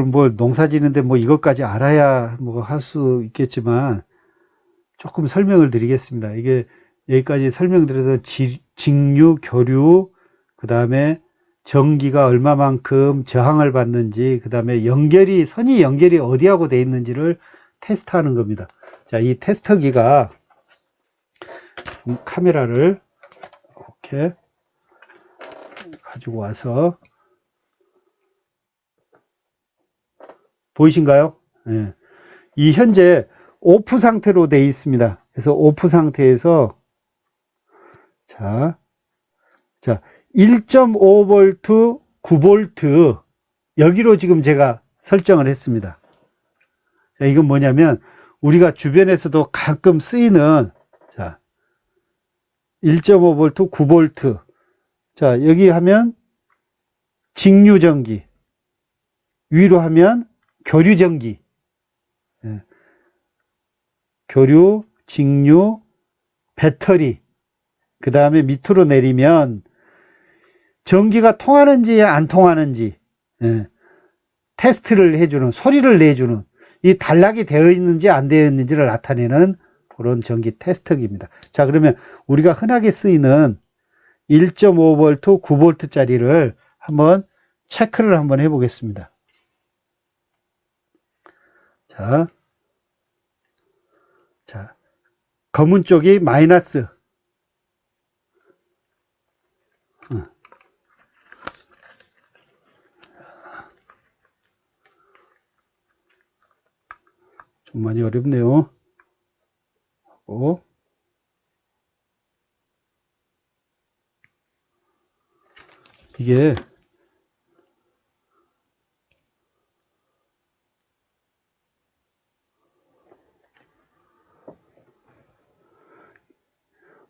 뭐 농사 지는데 뭐 이것까지 알아야 뭐 할 수 있겠지만, 조금 설명을 드리겠습니다. 이게 여기까지 설명드려서 직류, 교류, 그 다음에 전기가 얼마만큼 저항을 받는지, 그 다음에 선이 연결이 어디하고 돼 있는지를 테스트하는 겁니다. 자, 이 테스터기가 카메라를 이렇게 가지고 와서 보이신가요? 예. 이 현재 오프 상태로 되어 있습니다. 그래서 오프 상태에서 자 1.5V 9V 여기로 지금 제가 설정을 했습니다. 자, 이건 뭐냐면 우리가 주변에서도 가끔 쓰이는 1.5V 9V 자, 여기 하면 직류전기, 위로 하면 교류전기, 교류, 직류, 배터리, 그 다음에 밑으로 내리면 전기가 통하는지 안 통하는지 테스트를 해주는, 소리를 내주는, 이 단락이 되어 있는지 안 되어 있는지를 나타내는 그런 전기 테스터기입니다. 자, 그러면 우리가 흔하게 쓰이는 1.5V 9V 짜리를 한번 체크를 한번 해보겠습니다. 자, 검은 쪽이 마이너스. 좀 많이 어렵네요. 하고 이게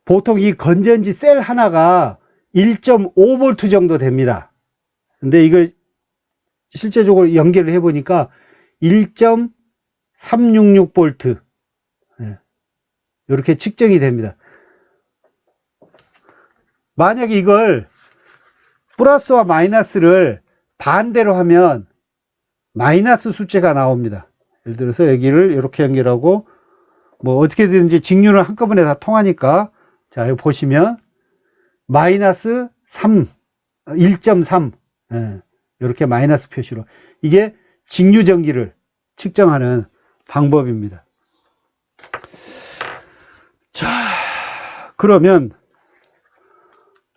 보통 이 건전지 셀 하나가 1.5V 정도 됩니다. 근데 이거 실제적으로 연결을 해보니까 1.366V 이렇게 측정이 됩니다. 만약에 이걸 플러스와 마이너스를 반대로 하면 마이너스 숫자가 나옵니다. 예를 들어서 여기를 이렇게 연결하고 뭐 어떻게든지 직류는 한꺼번에 다 통하니까 자 여기 보시면 마이너스 3 1.3 이렇게 마이너스 표시로 이게 직류 전기를 측정하는 방법입니다. 자 그러면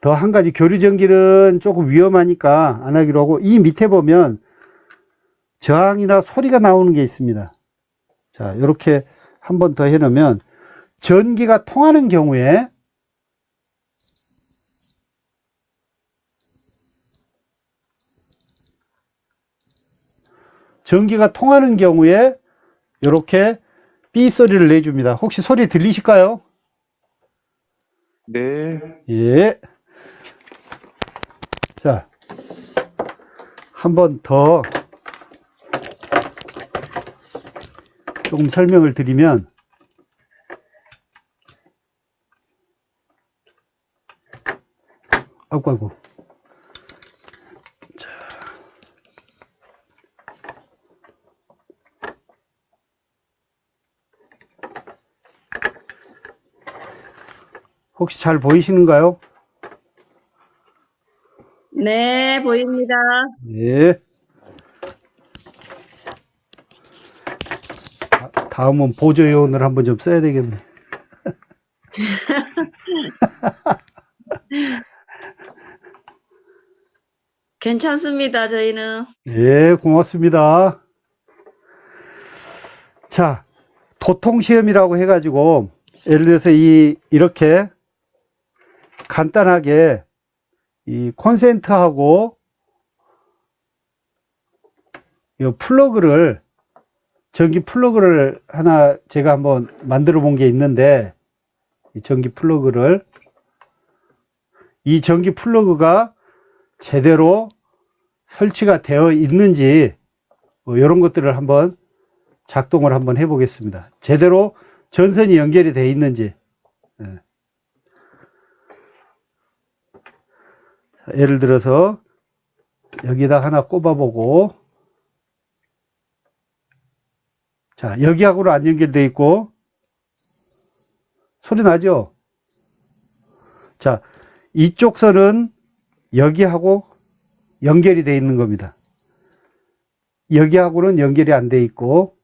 더 한 가지, 교류 전기는 조금 위험하니까 안 하기로 하고, 이 밑에 보면 저항이나 소리가 나오는 게 있습니다. 자, 이렇게 한 번 더 해놓으면 전기가 통하는 경우에 이렇게 삐 소리를 내줍니다. 혹시 소리 들리실까요? 네. 예. 자, 한 번 더 조금 설명을 드리면, 아이고. 자. 혹시 잘 보이시는가요? 네, 보입니다. 예. 다음은 보조요원을 한번 좀 써야 되겠네. 괜찮습니다, 저희는. 예, 고맙습니다. 자, 도통시험이라고 해가지고, 예를 들어서 이렇게 간단하게 이 콘센트하고 이 플러그를, 전기 플러그를 하나 제가 한번 만들어 본 게 있는데, 이 전기 플러그가 제대로 설치가 되어 있는지 뭐 이런 것들을 한번 작동을 한번 해 보겠습니다. 제대로 전선이 연결이 되어 있는지. 예를 들어서 여기다 하나 꼽아보고, 자, 여기하고는 안 연결되어 있고, 소리 나죠? 자, 이쪽 선은 여기하고 연결이 되어 있는 겁니다. 여기하고는 연결이 안 되어 있고,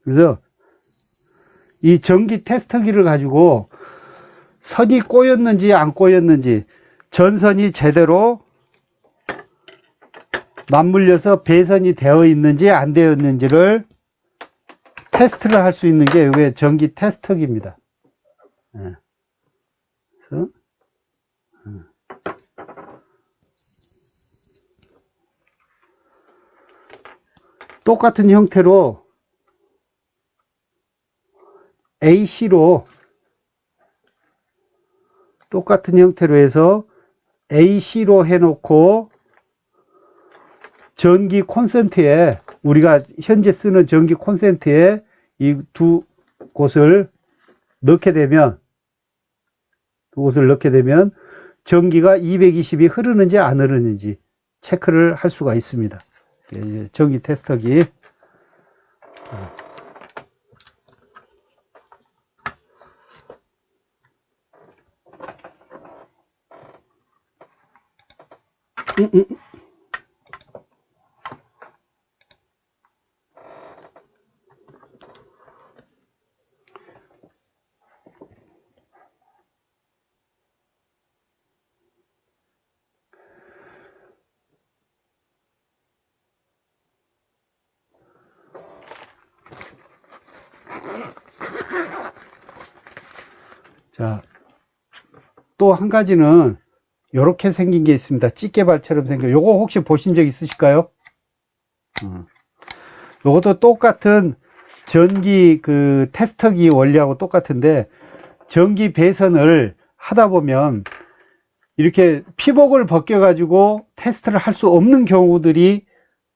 그래서 이 전기 테스터기를 가지고 선이 꼬였는지 안 꼬였는지, 전선이 제대로 맞물려서 배선이 되어 있는지 안 되어 있는지를 테스트를 할 수 있는 게 이게 전기 테스터기입니다. 그래서 똑같은 형태로 AC로 해서 AC로 해놓고 전기 콘센트에, 우리가 현재 쓰는 전기 콘센트에 이 두 곳을 넣게 되면 전기가 220이 흐르는지 안 흐르는지 체크를 할 수가 있습니다. 전기 테스터기. 자, 또 한 가지는 이렇게 생긴 게 있습니다. 찌개발처럼 생겨. 요거 혹시 보신 적 있으실까요? 요것도 똑같은 전기 테스터기 원리하고 똑같은데, 전기 배선을 하다 보면 이렇게 피복을 벗겨 가지고 테스트를 할 수 없는 경우들이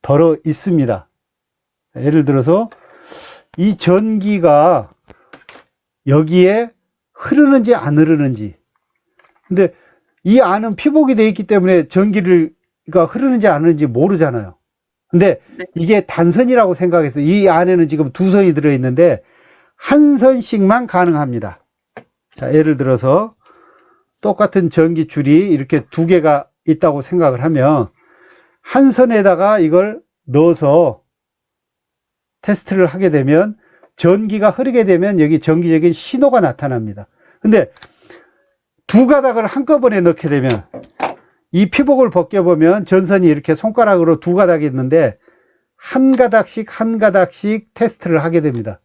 더러 있습니다. 예를 들어서 이 전기가 여기에 흐르는지 안 흐르는지. 근데 이 안은 피복이 되어 있기 때문에 전기가 흐르는지 안 흐르는지 모르잖아요. 근데 네. 이게 단선이라고 생각해서 이 안에는 지금 두 선이 들어있는데 한 선씩만 가능합니다. 자, 예를 들어서 똑같은 전기줄이 이렇게 두 개가 있다고 생각을 하면 한 선에다가 이걸 넣어서 테스트를 하게 되면 전기가 흐르게 되면 여기 전기적인 신호가 나타납니다. 근데 두 가닥을 한꺼번에 넣게 되면 이 피복을 벗겨보면 전선이 이렇게 손가락으로 두 가닥이 있는데 한 가닥씩 한 가닥씩 테스트를 하게 됩니다.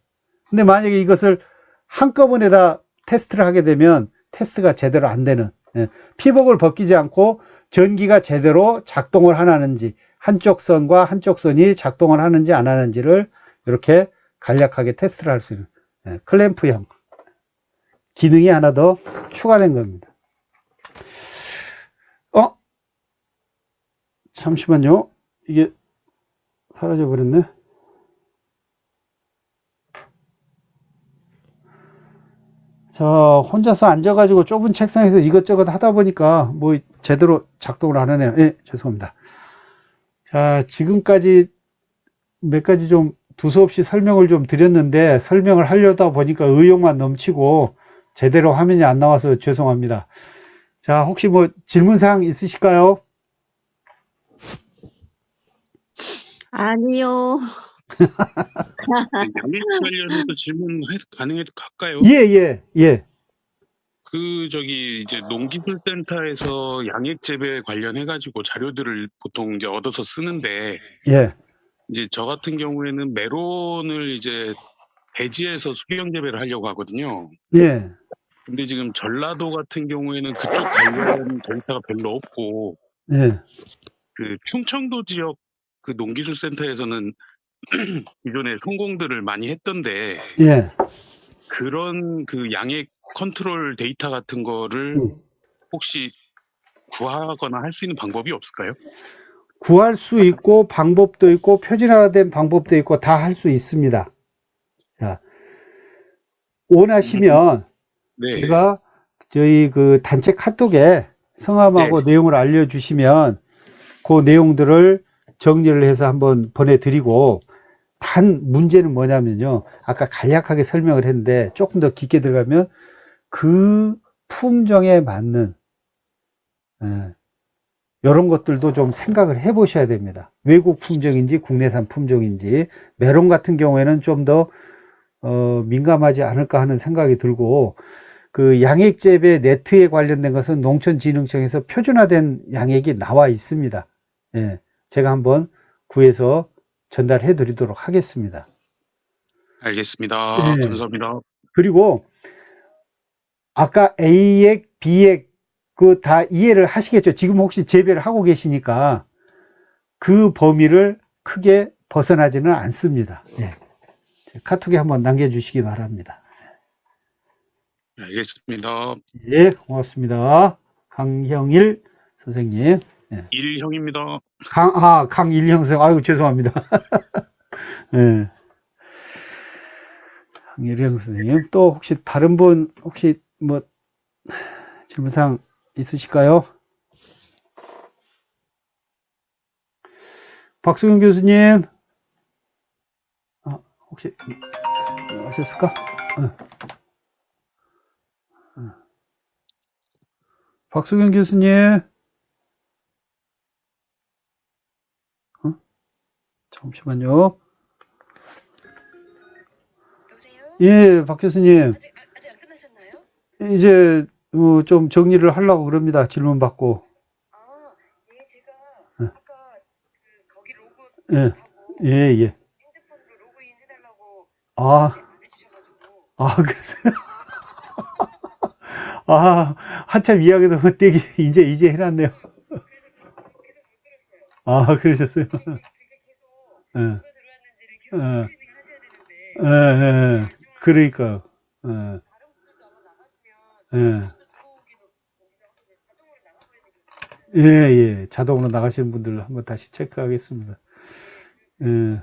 근데 만약에 이것을 한꺼번에다 테스트를 하게 되면 테스트가 제대로 안 되는, 피복을 벗기지 않고 전기가 제대로 작동을 하는지, 한쪽 선과 한쪽 선이 작동을 하는지 안 하는지를 이렇게 간략하게 테스트를 할 수 있는 클램프형 기능이 하나 더 추가된 겁니다. 잠시만요. 이게 사라져 버렸네. 자, 혼자서 앉아가지고 좁은 책상에서 이것저것 하다 보니까 뭐 제대로 작동을 안 하네요. 예, 죄송합니다. 자, 지금까지 몇 가지 좀 두서없이 설명을 좀 드렸는데 설명을 하려다 보니까 의욕만 넘치고 제대로 화면이 안 나와서 죄송합니다. 자, 혹시 뭐 질문사항 있으실까요? 아니요. 양액 관련해서 질문 가능해도 갈까요? 예. 이제 농기술센터에서 양액 재배 관련해가지고 자료들을 보통 이제 얻어서 쓰는데, 예. 이제 저 같은 경우에는 메론을 이제 배지에서 수경 재배를 하려고 하거든요. 예. 근데 지금 전라도 같은 경우에는 그쪽 관련 데이터가 별로 없고, 예. 그 충청도 지역 그 농기술센터에서는 기존에 성공들을 많이 했던데, 예. 그런 그 양액 컨트롤 데이터 같은 거를 혹시 구하거나 할 수 있는 방법이 없을까요? 구할 수 있고 방법도 있고 표준화된 방법도 있고 다 할 수 있습니다. 자, 원하시면 네. 제가 저희 그 단체 카톡에 성함하고 내용을 알려주시면 그 내용들을 정리를 해서 한번 보내드리고, 단 문제는 뭐냐면요, 아까 간략하게 설명을 했는데 조금 더 깊게 들어가면 그 품종에 맞는 이런 것들도 좀 생각을 해 보셔야 됩니다. 외국 품종인지 국내산 품종인지. 메론 같은 경우에는 좀 더 민감하지 않을까 하는 생각이 들고, 그 양액 재배 네트에 관련된 것은 농촌진흥청에서 표준화된 양액이 나와 있습니다. 예, 제가 한번 구해서 전달해 드리도록 하겠습니다. 알겠습니다. 예. 감사합니다. 그리고 아까 A액, B액 그 다 이해를 하시겠죠? 지금 혹시 재배를 하고 계시니까 그 범위를 크게 벗어나지는 않습니다. 예. 카톡에 한번 남겨주시기 바랍니다. 알겠습니다. 예, 고맙습니다. 강형일 선생님. 예. 일형입니다. 강일형 선생님. 아이고, 죄송합니다. 예. 강일형 선생님. 또 혹시 다른 분, 혹시 뭐, 질문사항 있으실까요? 박수경 교수님. 혹시 하셨을까? 박수경 교수님. 잠시만요. 예, 박 교수님. 아직 안 끝나셨나요? 이제 좀 정리를 하려고 그럽니다. 질문 받고. 예, 제가 예. 아까 그 거기 로고 예, 하고 예. 핸드폰으로 로그인 해달라고 아, 보내주셔가지고 그랬어요? 한참 이야기도 되게 이제 해놨네요. 그래서 계속 못 들었어요. 그러셨어요? 그게 계속 예. 누가 들어왔는지를 계속 예. 스크리닝을 하셔야 되는데 그러니까. 다른 분들도 아마 나가시면 예. 들어오기도 자동으로 나가버리는 게 자동으로 나가시는 분들 한번 다시 체크하겠습니다. 예.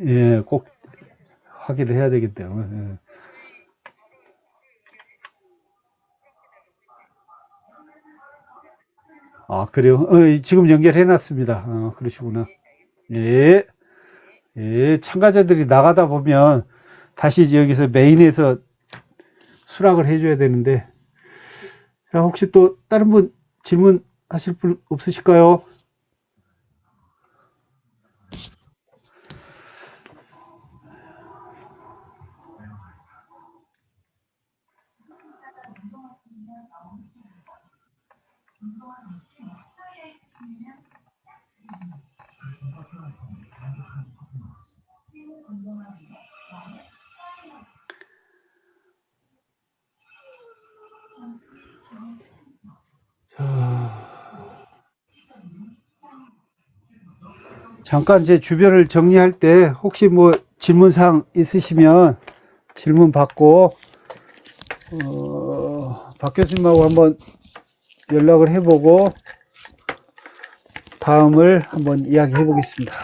예, 꼭 확인을 해야 되겠네요. 예. 아, 그래요? 지금 연결해 놨습니다. 그러시구나. 예, 예, 참가자들이 나가다 보면 다시 이제 여기서 메인에서 수락을 해줘야 되는데, 자, 혹시 또 다른 분 질문하실 분 없으실까요? 잠깐 제 주변을 정리할 때 혹시 뭐 질문사항 있으시면 질문 받고 박 교수님하고 한번 연락을 해보고 다음을 한번 이야기해 보겠습니다.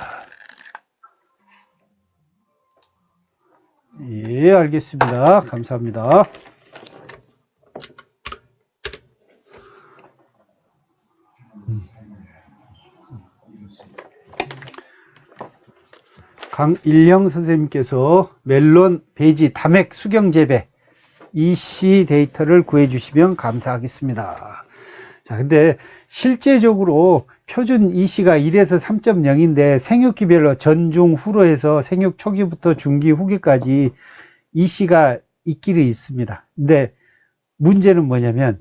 예, 알겠습니다. 감사합니다. 강일영 선생님께서 멜론 베이지 담액 수경 재배 EC 데이터를 구해 주시면 감사하겠습니다. 자, 근데 실제적으로 표준 EC가 1에서 3.0인데 생육기별로 전, 중, 후로 해서 생육 초기부터 중기, 후기까지 EC가 있기는 있습니다. 근데 문제는 뭐냐면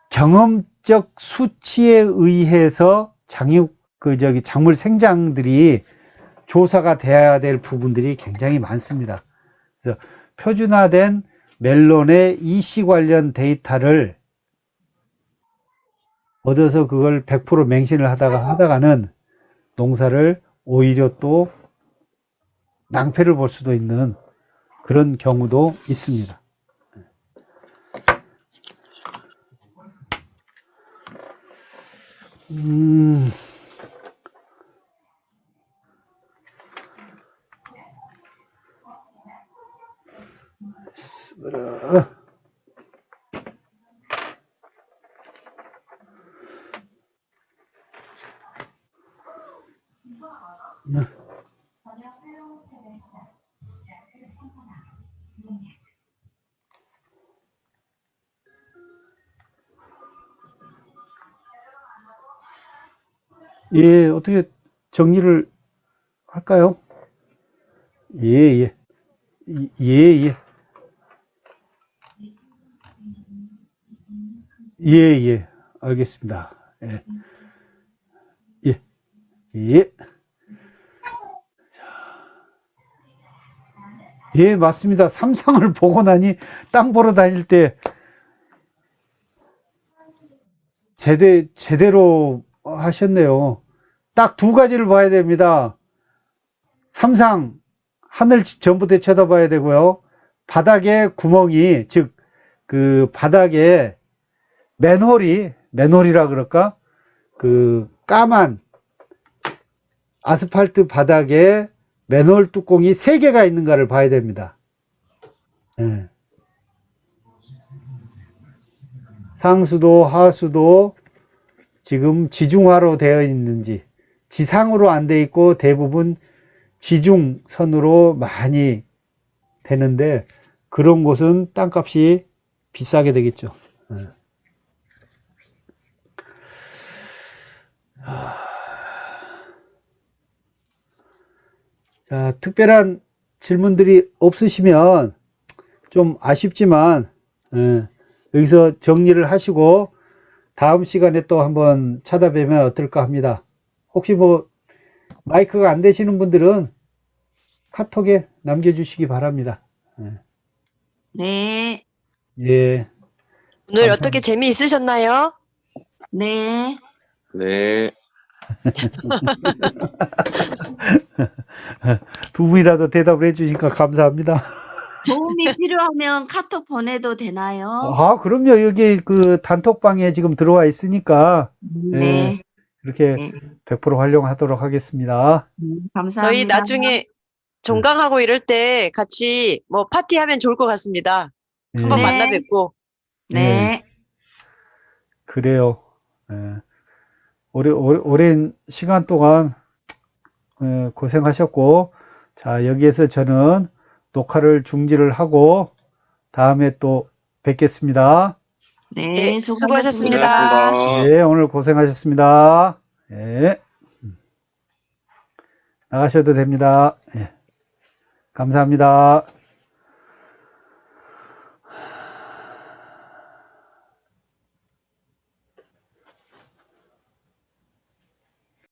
경험적 수치에 의해서 작물 생장들이 조사가 돼야 될 부분들이 굉장히 많습니다. 그래서 표준화된 멜론의 EC 관련 데이터를 얻어서 그걸 100% 맹신을 하다가는 농사를 오히려 또 낭패를 볼 수도 있는 그런 경우도 있습니다. 예, 어떻게 정리를 할까요? 예, 예. 예, 예. 예, 예. 알겠습니다. 예. 예. 예. 예, 맞습니다. 삼상을 보고 나니 땅 보러 다닐 때 제대로 하셨네요. 딱 두 가지를 봐야 됩니다. 삼상, 하늘 전부터 쳐다봐야 되고요. 바닥에 구멍이, 즉, 그 바닥에 맨홀이라 그럴까? 그 까만 아스팔트 바닥에 맨홀 뚜껑이 3개가 있는가를 봐야 됩니다. 예. 상수도, 하수도 지금 지중화로 되어 있는지, 지상으로 안 돼 있고 대부분 지중선으로 많이 되는데 그런 곳은 땅값이 비싸게 되겠죠. 예. 자, 특별한 질문들이 없으시면 좀 아쉽지만 여기서 정리를 하시고 다음 시간에 또 한번 찾아뵈면 어떨까 합니다. 혹시 뭐 마이크가 안 되시는 분들은 카톡에 남겨주시기 바랍니다. 네, 예. 오늘 어떻게 재미있으셨나요? 네. 네. 두 분이라도 대답을 해주시니까 감사합니다. 도움이 필요하면 카톡 보내도 되나요? 아, 그럼요. 여기 그 단톡방에 지금 들어와 있으니까. 네. 이렇게 네. 100% 활용하도록 하겠습니다. 감사합니다. 저희 나중에 종강하고 이럴 때 같이 뭐 파티하면 좋을 것 같습니다. 예, 한번 네. 만나 뵙고. 네. 그래요. 예. 오랜 시간 동안 고생하셨고, 자, 여기에서 저는 녹화를 중지를 하고 다음에 또 뵙겠습니다. 네, 네, 수고하셨습니다. 수고하셨습니다. 예, 오늘 고생하셨습니다. 예. 나가셔도 됩니다. 예. 감사합니다.